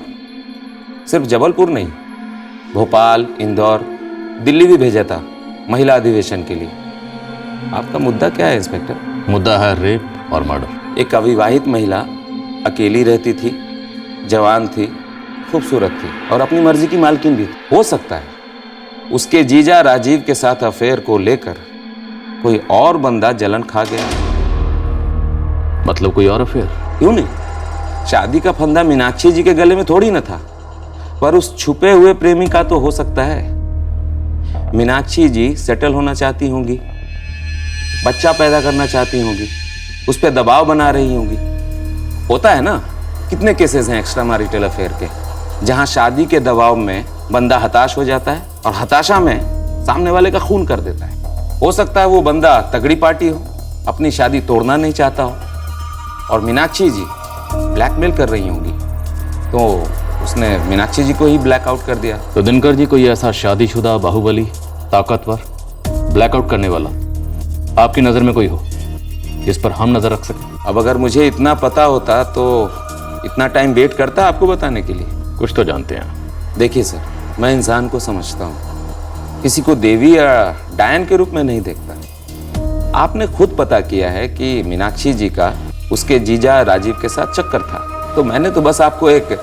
सिर्फ जबलपुर नहीं, भोपाल, इंदौर, दिल्ली भी भेजा था महिला अधिवेशन के लिए। आपका मुद्दा क्या है इंस्पेक्टर? मुद्दा है रेप और मर्डर। एक अविवाहित महिला अकेली रहती थी, जवान थी, खूबसूरत थी, और अपनी मर्जी की मालकिन भी। हो सकता है उसके जीजा राजीव के साथ अफेयर को लेकर कोई और बंदा जलन खा गया। मतलब कोई और अफेयर? क्यों नहीं? शादी का फंदा मीनाक्षी जी के गले में थोड़ी न था, पर उस छुपे हुए प्रेमी का तो हो सकता है। मीनाक्षी जी सेटल होना चाहती होंगी, बच्चा पैदा करना चाहती होंगी, उस पर दबाव बना रही होंगी। होता है ना, कितने केसेस हैं एक्स्ट्रा मैरिटल अफेयर के, जहां शादी के दबाव में बंदा हताश हो जाता है और हताशा में सामने वाले का खून कर देता है। हो सकता है वो बंदा तगड़ी पार्टी हो, अपनी शादी तोड़ना नहीं चाहता हो, और मीनाक्षी जी ब्लैकमेल कर रही होंगी, तो उसने मीनाक्षी जी को ही ब्लैकआउट कर दिया। तो दिनकर जी कोई ऐसा शादीशुदा, बाहुबली, ताकतवर, ब्लैकआउट करने वाला आपकी नजर में कोई हो जिस पर हम नजर रख सकें? अब अगर मुझे इतना पता होता तो इतना टाइम वेट करता आपको बताने के लिए। कुछ तो जानते हैं। देखिए सर, मैं इंसान को समझता हूँ, किसी को देवी या डायन के रूप में नहीं देखता। आपने खुद पता किया है कि मीनाक्षी जी का उसके जीजा राजीव के साथ चक्कर था, तो मैंने तो बस आपको एक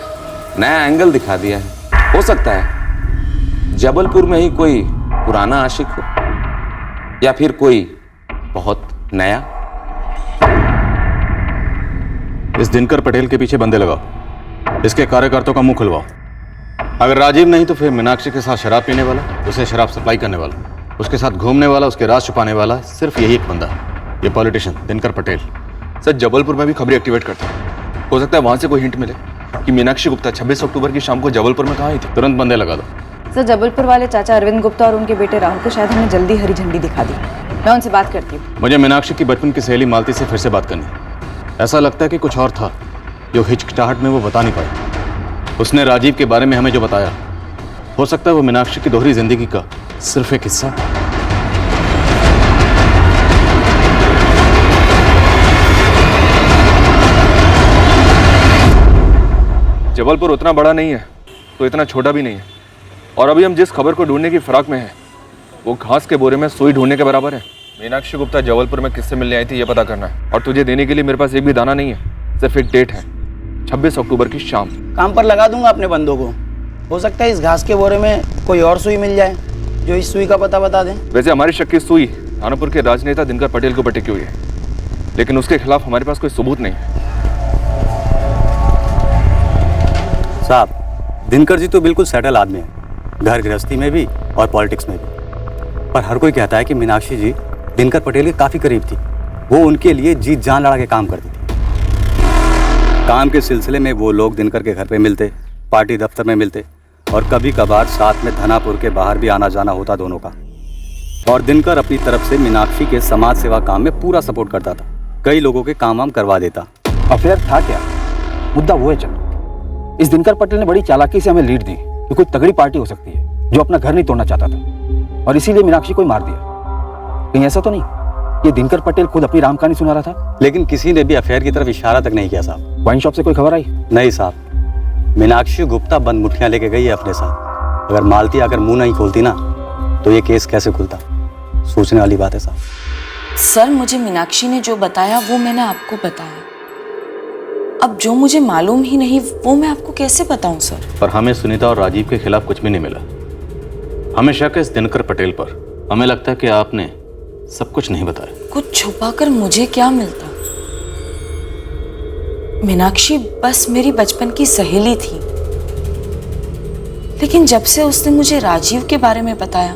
नया एंगल दिखा दिया है। हो सकता है जबलपुर में ही कोई पुराना आशिक हो या फिर कोई बहुत नया। इस दिनकर पटेल के पीछे बंदे लगाओ, इसके कार्यकर्ताओं का मुंह खुलवाओ। अगर राजीव नहीं तो फिर मीनाक्षी के साथ शराब पीने वाला, उसे शराब सप्लाई करने वाला, उसके साथ घूमने वाला, उसके राज छुपाने वाला, सिर्फ यही एक बंदा, ये पॉलिटिशियन दिनकर पटेल। सर जबलपुर में भी खबरें एक्टिवेट करते हैं, हो सकता है वहां से कोई हिंट मिले कि मीनाक्षी गुप्ता 26 अक्टूबर की शाम को जबलपुर में कहाँ आई थी। तुरंत बंदे लगा दो। सर जबलपुर वाले चाचा अरविंद गुप्ता और उनके बेटे राहुल को शायद हमने जल्दी हरी झंडी दिखा दी। मैं उनसे बात करती हूँ। मुझे मीनाक्षी की बचपन की सहेली मालती से फिर से बात करनी है। ऐसा लगता है कि कुछ और था जो हिचकिचाहट में वो बता नहीं पाई। उसने राजीव के बारे में हमें जो बताया, हो सकता है वो मीनाक्षी की दोहरी जिंदगी का सिर्फ एक हिस्सा। जबलपुर उतना बड़ा नहीं है तो इतना छोटा भी नहीं है, और अभी हम जिस खबर को ढूंढने की फिराक में है वो घास के बोरे में सुई ढूंढने के बराबर है। मीनाक्षी गुप्ता जबलपुर में किससे मिलने आई थी ये पता करना है, और तुझे देने के लिए मेरे पास एक भी दाना नहीं है, सिर्फ एक डेट है 26 अक्टूबर की शाम। काम पर लगा दूंगा अपने बंदों को, हो सकता है इस घास के बोरे में कोई और सुई मिल जाए जो इस सुई का पता बता दें। वैसे हमारी शक की सुई थानापुर के राजनेता दिनकर पटेल को टिकी हुई है, लेकिन उसके खिलाफ हमारे पास कोई सबूत नहीं है। साहब, दिनकर जी तो बिल्कुल सेटल आदमी है, घर गृहस्थी में भी और पॉलिटिक्स में भी। पर हर कोई कहता है कि मीनाक्षी जी दिनकर पटेल के काफ़ी करीब थी। वो उनके लिए जीत जान लड़ा के काम करती थी। काम के सिलसिले में वो लोग दिनकर के घर पे मिलते, पार्टी दफ्तर में मिलते, और कभी कभार साथ में धनापुर के बाहर भी आना जाना होता दोनों का। और दिनकर अपनी तरफ से मीनाक्षी के समाज सेवा काम में पूरा सपोर्ट करता था, कई लोगों के काम वाम करवा देता। अफेयर था क्या? मुद्दा वो है चल, इस दिनकर पटेल ने बड़ी चालाकी से हमें लीड दी कि कोई तगड़ी पार्टी हो सकती है जो अपना घर नहीं तोड़ना चाहता था, और इसीलिए मीनाक्षी को ही मार दिया। कहीं ऐसा तो नहीं ये दिनकर पटेल खुद अपनी राम कहानी सुना रहा था? लेकिन किसी ने भी अफेयर की तरफ इशारा तक नहीं किया साहब। वाइन शॉप से कोई खबर आई? नहीं साहब, मीनाक्षी गुप्ता बंद मुठ्ठियां लेके गई है अपने साथ। अगर मालती अगर मुंह नहीं खोलती ना तो ये केस कैसे खुलता? सोचने वाली बात है साहब। सर, मुझे मीनाक्षी ने जो बताया वो मैंने आपको बताया। अब जो मुझे मालूम ही नहीं वो मैं आपको कैसे बताऊं सर? पर हमें सुनीता और राजीव के खिलाफ कुछ भी नहीं मिला। हमें शक है इस दिनकर पटेल पर। हमें लगता है कि आपने सब कुछ नहीं बताया। कुछ छुपाकर मुझे क्या मिलता? मीनाक्षी बस मेरी बचपन की सहेली थी, लेकिन जब से उसने मुझे राजीव के बारे में बताया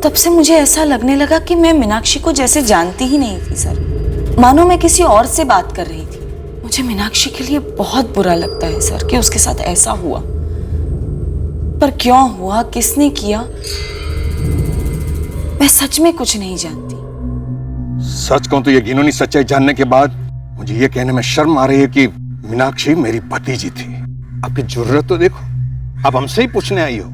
तब से मुझे ऐसा लगने लगा कि मैं मीनाक्षी को जैसे जानती ही नहीं थी सर, मानो मैं किसी और से बात कर रही थी। मुझे मीनाक्षी के लिए बहुत बुरा लगता है सर कि उसके साथ ऐसा हुआ, पर क्यों हुआ, किसने किया, मैं सच में कुछ नहीं जानती। सच कहूं तो ये घिनौनी सच्चाई जानने के बाद मुझे ये कहने में शर्म आ रही है कि मीनाक्षी मेरी भतीजी थी। आपकी जुर्रत तो देखो, आप हमसे ही पूछने आई हो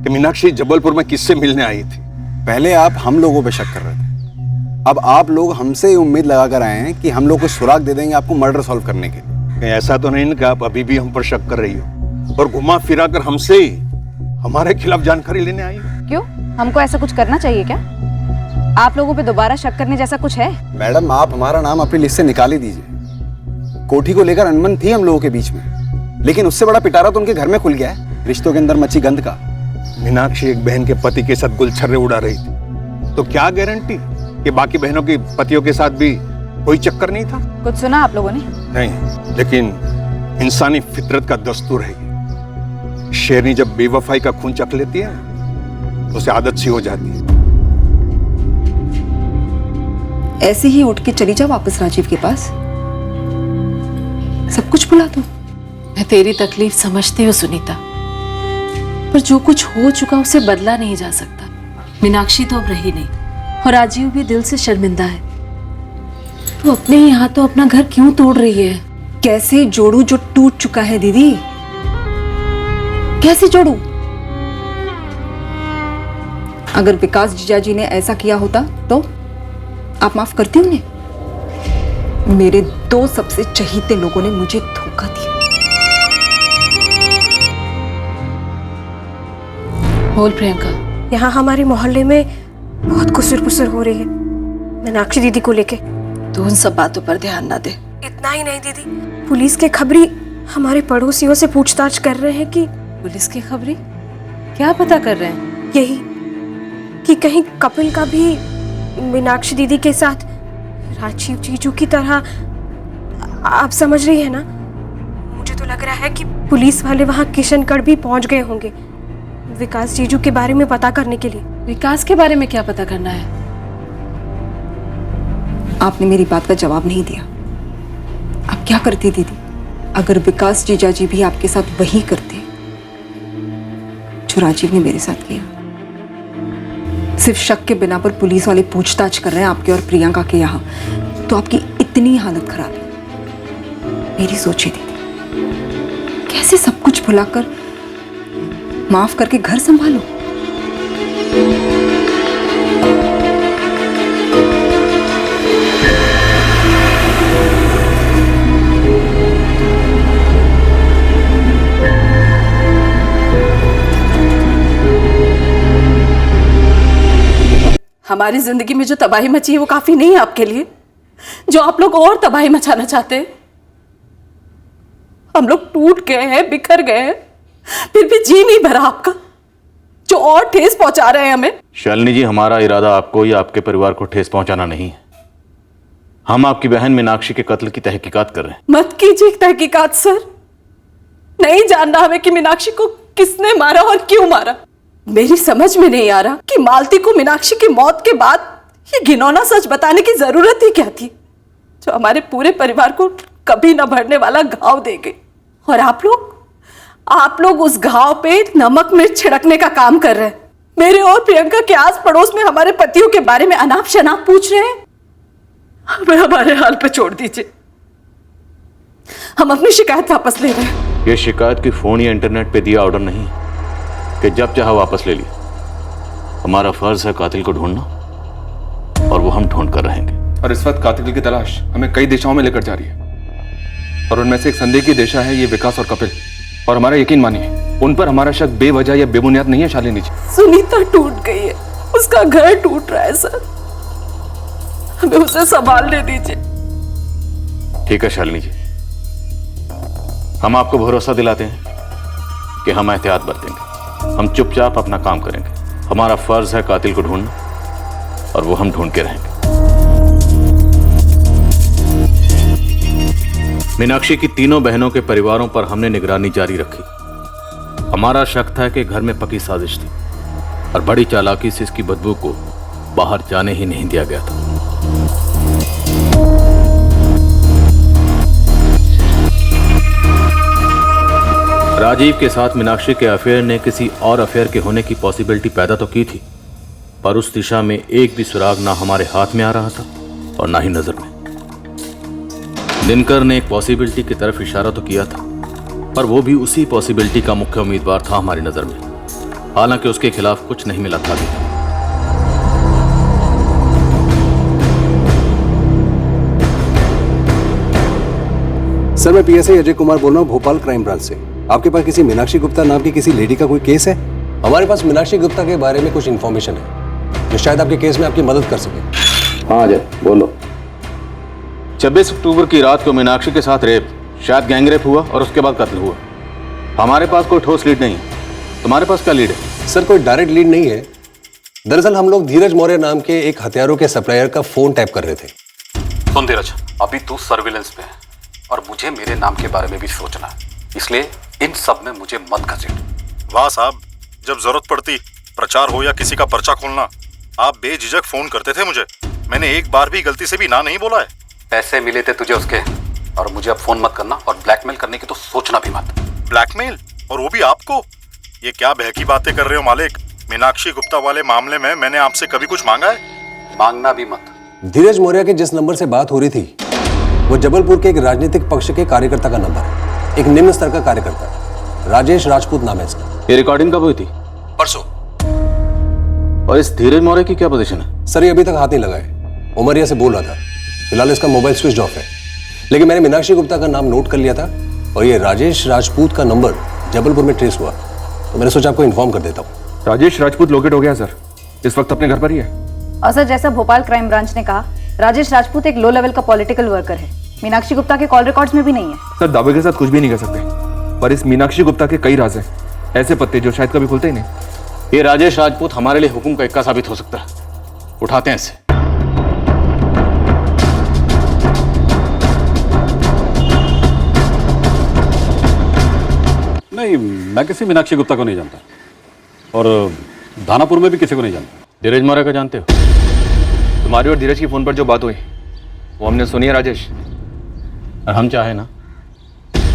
कि मीनाक्षी जबलपुर में किससे मिलने आई थी। पहले आप हम लोगों पे शक कर रहे थे, अब आप लोग हमसे उम्मीद लगा कर आए हैं कि हम लोग को सुराग दे देंगे आपको मर्डर सॉल्व करने के लिए। कहीं ऐसा तो नहीं ना कि आप अभी भी हम पर शक कर रही हो और घुमा फिरा कर हमसे ही हमारे खिलाफ जानकारी लेने आई हो? क्यों, हमको ऐसा कुछ करना चाहिए क्या? आप लोगों पे दोबारा शक करने जैसा कुछ है? मैडम, आप हमारा नाम अपनी लिस्ट से निकाल ही दीजिए। कोठी को लेकर अनबन थी हम लोगों के बीच में, लेकिन उससे बड़ा पिटारा तो उनके घर में खुल गया है, रिश्तों के अंदर मची गंध का। मीनाक्षी एक बहन के पति के साथ गुलछर्रे उड़ा रही थी, तो क्या गारंटी कि बाकी बहनों के पतियों के साथ भी कोई चक्कर नहीं था? कुछ सुना आप लोगों ने? नहीं, लेकिन इंसानी फितरत का दस्तूर है, शेरनी जब बेवफाई का खून चख लेती है तो उसे आदत सी हो जाती है। ऐसे ही उठ के चली जा वापस राजीव के पास, सब कुछ भुला दो। मैं तेरी तकलीफ समझती हूँ सुनीता, पर जो कुछ हो चुका उसे बदला नहीं जा सकता। मीनाक्षी तो अब रही नहीं और राजीव भी दिल से शर्मिंदा है। तू अपने ही हाथों अपना घर क्यों तोड़ रही है? कैसे जोड़ू जो टूट चुका है दीदी? कैसे जोड़ू? अगर विकास जीजाजी ने ऐसा किया होता तो आप माफ करती होंगे? मेरे दो सबसे चहीते लोगों ने मुझे धोखा दिया। बोल प्रियंका। यहाँ हमारे मोहल्ले में बहुत कुसुर-पुसुर हो रही है मीनाक्षी दीदी को लेके। तू उन सब बातों पर ध्यान ना दे। इतना ही नहीं दीदी, पुलिस के खबरी हमारे पड़ोसियों से पूछताछ कर रहे हैं कि पुलिस की खबरी क्या पता कर रहे हैं? यही कि कहीं कपिल का भी मीनाक्षी दीदी के साथ राजीव जीजू की तरह, आप समझ रही है ना, मुझे तो लग रहा है कि पुलिस वाले वहाँ किशनगढ़ भी पहुंच गए होंगे विकास जीजू के बारे में पता करने के लिए। विकास के बारे में क्या पता करना है? आपने मेरी बात का जवाब नहीं दिया। आप क्या करती दीदी अगर विकास जीजा जी भी आपके साथ वही करते जो राजीव ने मेरे साथ किया? सिर्फ शक के बिना पर पुलिस वाले पूछताछ कर रहे हैं आपके और प्रियंका के यहाँ, तो आपकी इतनी हालत खराब है। मेरी सोचिए दीदी, कैसे सब कुछ भुलाकर माफ करके घर संभालो। हमारी जिंदगी में जो तबाही मची है वो काफी नहीं है आपके लिए, जो आप लोग और तबाही मचाना चाहते हैं। हम लोग टूट गए हैं, बिखर गए हैं, फिर भी जी नहीं भरा आपका, जो और ठेस पहुंचा रहे हैं हमें। शालिनी जी, हमारा इरादा आपको या आपके परिवार को ठेस पहुंचाना नहीं है। हम आपकी बहन मीनाक्षी के कत्ल की तहकीकात कर रहे हैं। मत कीजिए तहकीकात सर, नहीं जानना हमें कि मीनाक्षी को किसने मारा और क्यों मारा। मेरी समझ में नहीं आ रहा कि मालती को मीनाक्षी की मौत के बाद ये घिनौना सच बताने की जरूरत ही क्या थी, जो हमारे पूरे परिवार को कभी न भरने वाला घाव दे गई। और आप लोग उस घाव पे नमक मिर्च छिड़कने का काम कर रहे हैं। मेरे और प्रियंका के आस पड़ोस में हमारे पतियों के बारे में अनाप शनाप पूछ रहे हैं। हमें हमारे हाल पे छोड़ दीजिए, हम अपनी शिकायत वापस ले रहे हैं। ये शिकायत की फोन या इंटरनेट पे दिया ऑर्डर नहीं कि जब चाहा वापस ले लिया। हमारा फर्ज है कातिल को ढूंढना, और वो हम ढूंढ कर रहेंगे। और इस वक्त कातिल की तलाश हमें कई दिशाओं में लेकर जा रही है, और उनमें से एक संदेह की दिशा है ये विकास और कपिल। और हमारा यकीन मानिए, उन पर हमारा शक बेवजह या बेबुनियाद नहीं है शालिनी जी। सुनीता टूट गई है, उसका घर टूट रहा है सर, हमें उसे संभालने दीजिए। ठीक है शालिनी जी, हम आपको भरोसा दिलाते हैं कि हम एहतियात बरतेंगे। हम चुपचाप अपना काम करेंगे। हमारा फर्ज है कातिल को ढूंढना, और वो हम ढूंढ के रहेंगे। मीनाक्षी की तीनों बहनों के परिवारों पर हमने निगरानी जारी रखी। हमारा शक था कि घर में पकी साजिश थी, और बड़ी चालाकी से इसकी बदबू को बाहर जाने ही नहीं दिया गया था। राजीव के साथ मीनाक्षी के अफेयर ने किसी और अफेयर के होने की पॉसिबिलिटी पैदा तो की थी, पर उस दिशा में एक भी सुराग ना हमारे हाथ में आ रहा था और ना ही नजर में। दिनकर ने एक पॉसिबिलिटी की तरफ इशारा तो किया था, पर वो भी उसी पॉसिबिलिटी का मुख्य उम्मीदवार था हमारी नजर में, हालांकि उसके खिलाफ कुछ नहीं मिला था अभी। सर, मैं पीएसआई अजय कुमार बोल रहा हूँ, भोपाल क्राइम ब्रांच से। आपके पास किसी मीनाक्षी गुप्ता नाम की किसी लेडी का कोई केस है? हमारे पास मीनाक्षी गुप्ता के बारे में कुछ इन्फॉर्मेशन है जो शायद आपके केस में आपकी मदद कर सके। हाँ अजय, बोलो। 26 अक्टूबर की रात को मीनाक्षी के साथ रेप, शायद गैंगरेप हुआ और उसके बाद कत्ल हुआ। हमारे पास कोई ठोस लीड नहीं है। तुम्हारे पास क्या लीड है? सर, कोई डायरेक्ट लीड नहीं है। दरअसल हम लोग धीरज मौर्य नाम के एक हथियारों के सप्लायर का फोन टैप कर रहे थे। सुन धीरज, अभी तू सर्विलेंस पे है और मुझे मेरे नाम के बारे में भी सोचना है, इसलिए इन सब में मुझे मत घसीट। वाह साहब, जब जरूरत पड़ती, प्रचार हो या किसी का पर्चा खोलना, आप बेझिझक फोन करते थे मुझे। मैंने एक बार भी गलती से भी ना नहीं बोला है। पैसे मिले थे तुझे उसके, और मुझे अब फोन मत करना, और ब्लैकमेल करने की तो सोचना भी मत। ब्लैकमेल? और वो भी आपको? ये क्या बहकी बातें कर रहे हो मालिक? मीनाक्षी गुप्ता वाले मामले में मैंने आपसे कभी कुछ मांगा है? मांगना भी मत। धीरज मौर्य के जिस नंबर से बात हो रही थी वो जबलपुर के एक राजनीतिक पक्ष के कार्यकर्ता का नंबर है। एक निम्न स्तर का कार्यकर्ता, राजेश राजपूत नाम है इसका। ये रिकॉर्डिंग कब हुई थी? परसों। और इस धीरज मौर्य की क्या पोजीशन है? सर, ये अभी तक हाथ नहीं लगाए। उमरिया से बोल रहा था। फिलहाल इसका मोबाइल स्विच ऑफ है, लेकिन मैंने मीनाक्षी गुप्ता का नाम नोट कर लिया था, और ये राजेश राजपूत का नंबर जबलपुर में ट्रेस हुआ, तो मैंने सोचा आपको इन्फॉर्म कर देता हूँ। राजेश राजपूत लोकेट हो गया सर, इस वक्त अपने घर पर ही है। और सर, जैसा भोपाल क्राइम ब्रांच ने कहा, राजेश राजपूत एक लो लेवल का पॉलिटिकल वर्कर है। मीनाक्षी गुप्ता के कॉल रिकॉर्ड्स में भी नहीं है। सर दावे के साथ कुछ भी नहीं कर सकते, पर इस मीनाक्षी गुप्ता के कई राज हैं, ऐसे पत्ते जो शायद कभी खुलते ही नहीं। ये राजेश राजपूत हमारे लिए हुक्म का इक्का साबित हो सकता है। उठाते हैं इसे। नहीं, मैं किसी मीनाक्षी गुप्ता को नहीं जानता, और दानापुर में भी किसी को नहीं जानता। धीरज मौर्य को जानते हो? तुम्हारी और धीरज की फोन पर जो बात हुई वो हमने सुनी है राजेश। और हम चाहे ना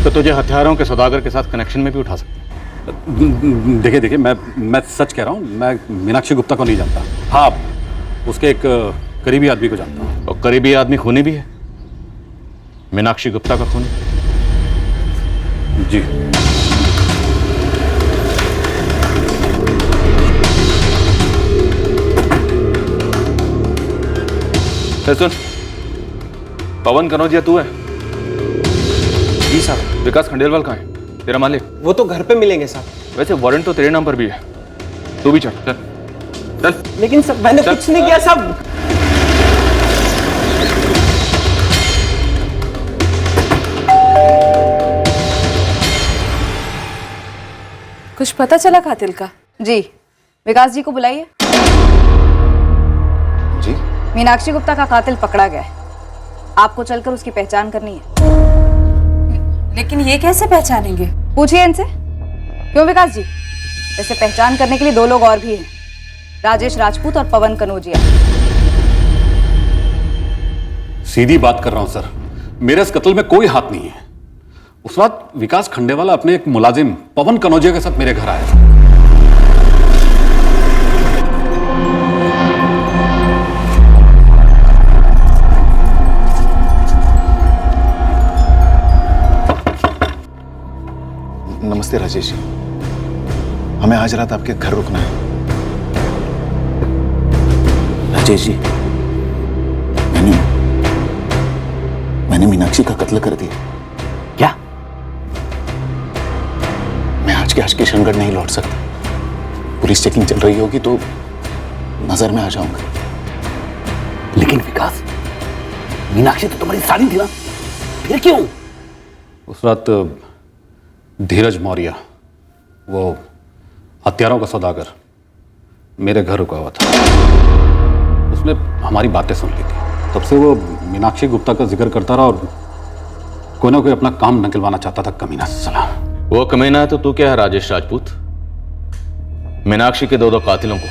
तो तुझे हथियारों के सौदागर के साथ कनेक्शन में भी उठा सकते हैं। देखिए, मैं सच कह रहा हूँ, मैं मीनाक्षी गुप्ता को नहीं जानता। हाँ, उसके एक करीबी आदमी को जानता हूँ। और करीबी आदमी खूनी भी है, मीनाक्षी गुप्ता का खूनी। जी। सुन, पवन कनौजिया तू है? जी साहब। विकास खंडेलवाल कहाँ है, तेरा मालिक? वो तो घर पे मिलेंगे साहब। वैसे वारंट तो तेरे नाम पर भी है, तू भी चल चल चल। लेकिन सब मैंने कुछ नहीं किया साहब। कुछ पता चला कातिल का? जी, विकास जी को बुलाइए। जी। मीनाक्षी गुप्ता का कातिल पकड़ा गया है, आपको चलकर उसकी पहचान करनी है। लेकिन ये कैसे पहचानेंगे? पूछिए इनसे। क्यों विकास जी? वैसे पहचान करने के लिए दो लोग और भी हैं, राजेश राजपूत और पवन कनौजिया। सीधी बात कर रहा हूं सर, मेरे इस कत्ल में कोई हाथ नहीं है। उस रात विकास खंडेवाला अपने एक मुलाजिम पवन कनौजिया के साथ मेरे घर आया था। नमस्ते राजेश जी, हमें आज रात आपके घर रुकना है। राजेश जी, मैंने मीनाक्षी का कत्ल कर दिया। क्या? मैं आज के आज किशनगढ़ नहीं लौट सकता। पुलिस चेकिंग चल रही होगी तो नजर में आ जाऊंगा। लेकिन विकास, मीनाक्षी तो तुम्हारी साली थी ना, फिर क्यों? उस रात धीरज मौर्य, वो हथियारों का सौदागर, मेरे घर रुका हुआ था। उसने हमारी बातें सुन ली थी। तब से वो मीनाक्षी गुप्ता का जिक्र करता रहा और कोई ना कोई अपना काम निकलवाना चाहता था, कमीना साला। वो कमीना है तो तू क्या है राजेश राजपूत? मीनाक्षी के दो कातिलों को,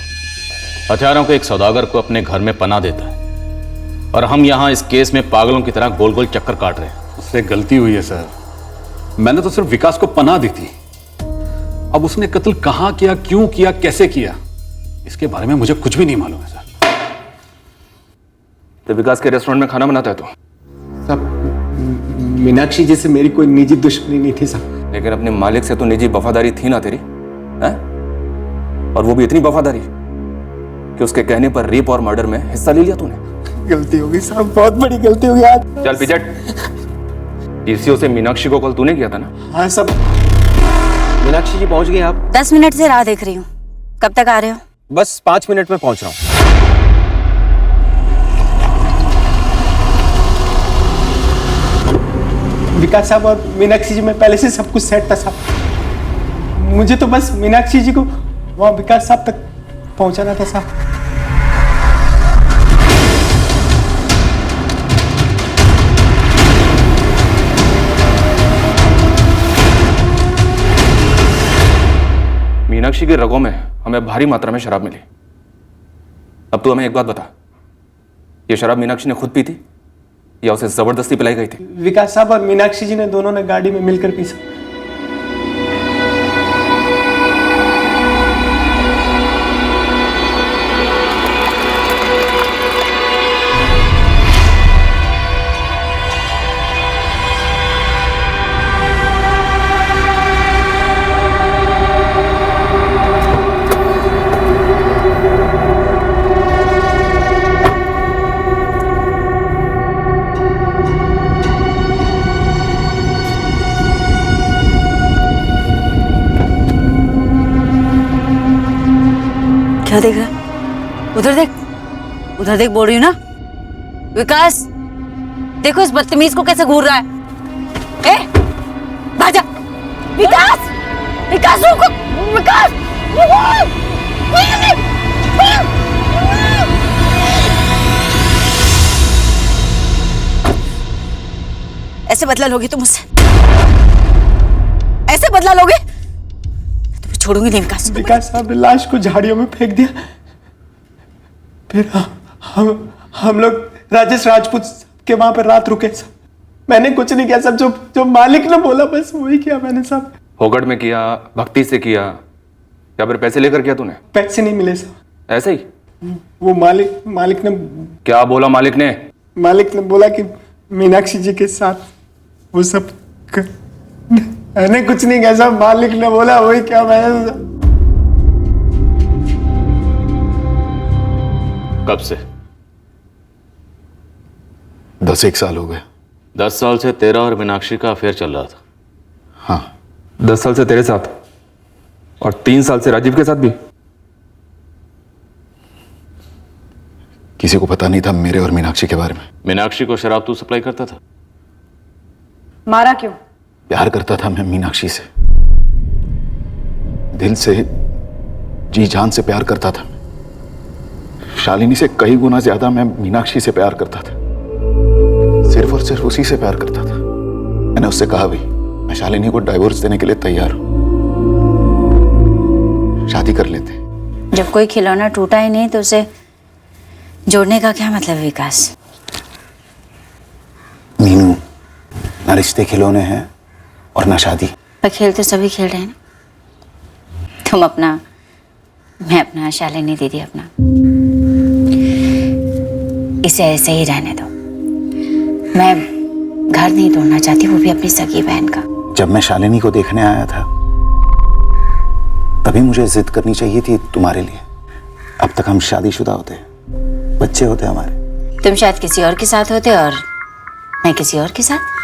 हथियारों के एक सौदागर को अपने घर में पनाह देता है, और हम यहां इस केस में पागलों की तरह गोल गोल चक्कर काट रहे हैं। उससे गलती हुई है सर, मैंने तो सिर्फ विकास को पनाह दी थी। अब उसने कत्ल कहां किया, क्यों किया, कैसे किया, इसके बारे में मुझे कुछ भी नहीं मालूम है सर। तो विकास के रेस्टोरेंट में खाना बनाता है तो? साहब, मीनाक्षी जी से मेरी कोई निजी दुश्मनी नहीं थी साहब। लेकिन अपने मालिक से तो निजी वफादारी थी ना तेरी, हैं? और वो भी इतनी वफादारी कि उसके कहने पर रेप और मर्डर में हिस्सा ले लिया तूने। गलती होगी साहब, बहुत बड़ी गलती होगी आज। चल पिजट, टीसीओ से मीनाक्षी को कॉल तूने किया था ना? हाँ सब। मीनाक्षी जी पहुंच गए आप? 10 मिनट से राह देख रही हूँ, कब तक आ रहे हो? बस 5 मिनट में पहुंच रहा हूँ। विकास साहब और मीनाक्षी जी में पहले से सब कुछ सेट था साहब। मुझे तो बस मीनाक्षी जी को वहाँ विकास साहब तक पहुंचाना था साहब। मीनाक्षी के रगों में हमें भारी मात्रा में शराब मिली। अब तू हमें एक बात बता, ये शराब मीनाक्षी ने खुद पी थी या उसे जबरदस्ती पिलाई गई थी? विकास साहब और मीनाक्षी जी ने दोनों ने गाड़ी में मिलकर पी साहब। क्या देख रहा है? उधर देख, बोल रही हूँ ना। विकास, देखो इस बदतमीज को कैसे घूर रहा है। ए, भाजा। विकास, विकास रुको, विकास, ऐसे बदला लोगे तुम मुझसे? ऐसे बदला लोगे? तुम्हें छोड़ूंगी नहीं विकास। विकास साहब ने लाश को झाड़ियों में फेंक दिया, फिर हम लोग राजेश राजपूत के वहां पर रात रुके। सब मैंने कुछ नहीं किया, सब जो मालिक ने बोला बस वही किया मैंने। सब होगड़ में किया, भक्ति से किया, या फिर पैसे लेकर किया तूने? पैसे नहीं मिले सब, ऐसे ही। वो मालिक ने क्या बोला? मालिक ने बोला कि मीनाक्षी जी के साथ वो सब मैंने कुछ नहीं किया, सब मालिक ने बोला वही क्या मैंने। कब से? 10 साल हो गए। 10 साल से तेरा और मीनाक्षी का अफेयर चल रहा था? हाँ। 10 साल से तेरे साथ और 3 साल से राजीव के साथ भी? किसी को पता नहीं था मेरे और मीनाक्षी के बारे में। मीनाक्षी को शराब तू सप्लाई करता था? मारा क्यों? प्यार करता था मैं मीनाक्षी से, दिल से, जी जान से प्यार करता था। शालिनी से कई गुना ज्यादा मैं मीनाक्षी से प्यार करता था, सिर्फ और सिर्फ उसी से प्यार करता था। मैंने उससे कहा भी मैं शालिनी को डाइवोर्स देने के लिए तैयार हूं, शादी कर लेते। जब कोई खिलौना टूटा ही नहीं तो उसे जोड़ने का क्या मतलब विकास? मीनू, ना रिश्ते खिलौने हैं और ना शादी। पर खेल तो सभी खेल रहे हैं ना। तुम अपना, मैं अपना, शालिनी दीदी अपना। इसे ऐसे ही रहने दो। मैं घर नहीं तोड़ना चाहती, वो भी अपनी सगी बहन का। जब मैं शालिनी को देखने आया था तभी मुझे जिद करनी चाहिए थी तुम्हारे लिए। अब तक हम शादीशुदा होते, बच्चे होते हमारे। तुम शायद किसी और के साथ होते और मैं किसी और के साथ।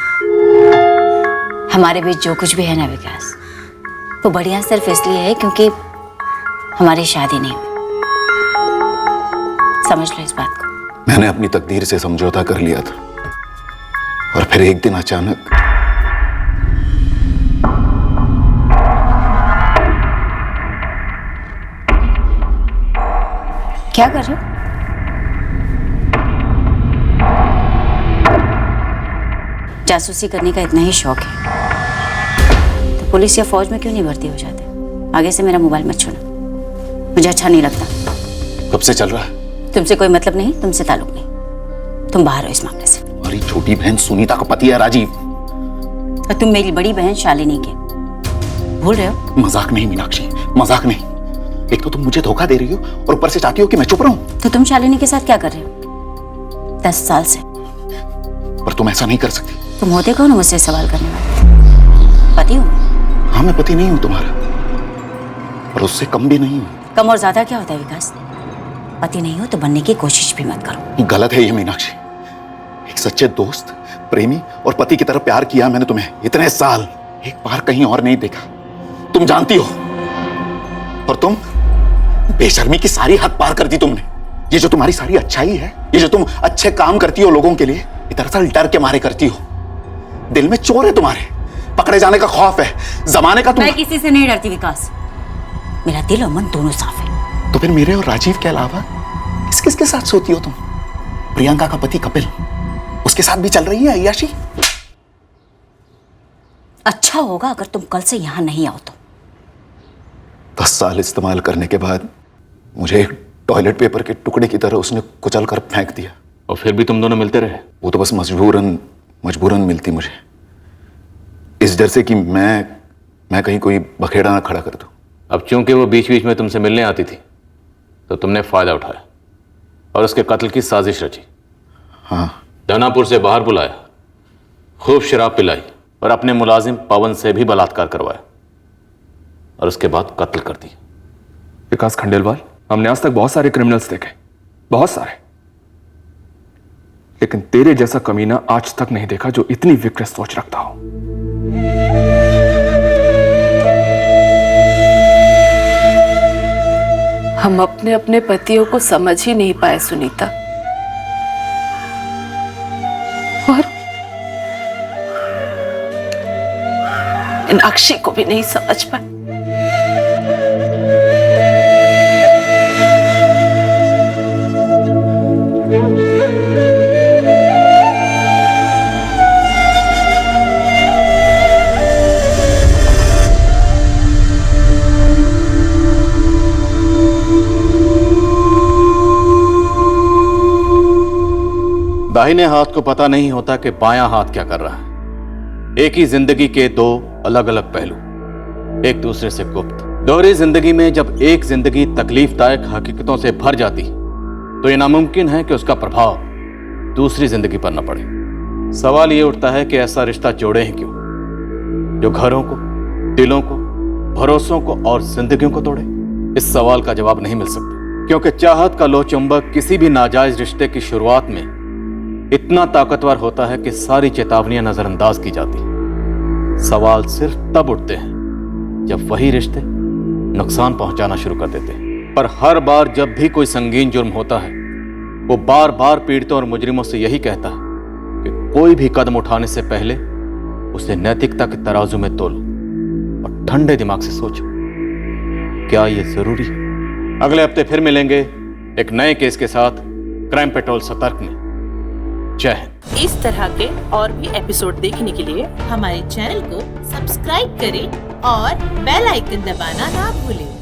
हमारे बीच जो कुछ भी है ना विकास, वो बढ़िया सिर्फ इसलिए है क्योंकि हमारी शादी नहीं हुई। समझ लो इस बात को। मैंने अपनी तकदीर से समझौता कर लिया था और फिर एक दिन अचानक क्या कर रहे हो? जासूसी करने का इतना ही शौक है तो पुलिस या फौज में क्यों नहीं भर्ती हो जाते? आगे से मेरा मोबाइल मत छूना, मुझे अच्छा नहीं लगता। कब से चल रहा है? तुमसे कोई मतलब नहीं, तुमसे ताल्लुक नहीं। तुम बाहर हो इस मामले से। हमारी छोटी बहन सुनीता का पति है राजीव, और तुम मेरी बड़ी बहन शालिनी के। भूल रहे हो? मजाक नहीं मीनाक्षी, मजाक नहीं। एक तो तुम मुझे धोखा दे रही हो और ऊपर से चाहती हो कि मैं चुप रहूं। तो तुम शालिनी के साथ क्या कर रहे हो 10 साल से? पर तुम ऐसा नहीं कर सकती। तुम होते कौन हो मुझसे सवाल करने वाले? पति हूँ? हाँ, मैं पति नहीं हूं तुम्हारा, पर उससे कम भी नहीं हूं। कम और ज्यादा क्या होता है विकास? पति नहीं हो तो बनने की कोशिश भी मत करो। गलत है ये मीनाक्षी। एक सच्चे दोस्त, प्रेमी और पति की तरह प्यार किया मैंने तुम्हें इतने साल, एक बार कहीं और नहीं देखा, तुम जानती हो। और तुम बेशर्मी की सारी हद पार कर दी तुमने। ये जो तुम्हारी सारी अच्छाई है, ये जो तुम अच्छे काम करती हो लोगों के लिए, ये दरअसल डर के मारे करती हो। दिल में चोर है तुम्हारे, पकड़े जाने का खौफ है, जमाने का। मैं किसी से नहीं डरती विकास, मेरा दिल और मन दोनों साफ है। तो फिर मेरे और राजीव के अलावा किस किस के साथ सोती हो तुम? प्रियंका का पति कपिल, उसके साथ भी चल रही है अय्याशी? अच्छा होगा अगर तुम कल से यहां नहीं आओ तो। 10 साल इस्तेमाल करने के बाद मुझे एक टॉयलेट पेपर के टुकड़े की तरह उसने कुचल कर फेंक दिया। और फिर भी तुम दोनों मिलते रहे? वो तो बस मजबूरन मिलती मुझे, इस डर से कि मैं कहीं कोई बखेड़ा ना खड़ा कर दूं। अब चूंकि वो बीच बीच में तुमसे मिलने आती थी तो तुमने फायदा उठाया और उसके कत्ल की साजिश रची। हाँ। दानापुर से बाहर बुलाया, खूब शराब पिलाई और अपने मुलाजिम पवन से भी बलात्कार करवाया और उसके बाद कत्ल कर दिया। विकास खंडेलवाल, हमने आज तक बहुत सारे क्रिमिनल्स देखे, बहुत सारे, लेकिन तेरे जैसा कमीना आज तक नहीं देखा जो इतनी विकृत सोच रखता हो। हम अपने अपने पतियों को समझ ही नहीं पाए सुनीता, और मीनाक्षी को भी नहीं समझ पाए। दाहिने हाथ को पता नहीं होता कि बायां हाथ क्या कर रहा है। एक ही जिंदगी के दो अलग अलग पहलू, एक दूसरे से गुप्त। दोहरी जिंदगी में जब एक जिंदगी तकलीफदायक हकीकतों से भर जाती तो यह नामुमकिन है कि उसका प्रभाव दूसरी जिंदगी पर न पड़े। सवाल ये उठता है कि ऐसा रिश्ता जोड़े हैं क्यों, जो घरों को, दिलों को, भरोसों को और जिंदगियों को तोड़े? इस सवाल का जवाब नहीं मिल सकता, क्योंकि चाहत का लो चुंबक किसी भी नाजायज रिश्ते की शुरुआत में इतना ताकतवर होता है कि सारी चेतावनियां नजरअंदाज की जाती हैं। सवाल सिर्फ तब उठते हैं जब वही रिश्ते नुकसान पहुंचाना शुरू कर देते हैं। पर हर बार जब भी कोई संगीन जुर्म होता है, वो बार बार पीड़ितों और मुजरिमों से यही कहता है कि कोई भी कदम उठाने से पहले उसे नैतिकता के तराजू में तोलो और ठंडे दिमाग से सोचो, क्या ये जरूरी है? अगले हफ्ते फिर मिलेंगे एक नए केस के साथ क्राइम पेट्रोल सतर्क में। जय हिंद। इस तरह के और भी एपिसोड देखने के लिए हमारे चैनल को सब्सक्राइब करें और बेल आइकन दबाना ना भूलें।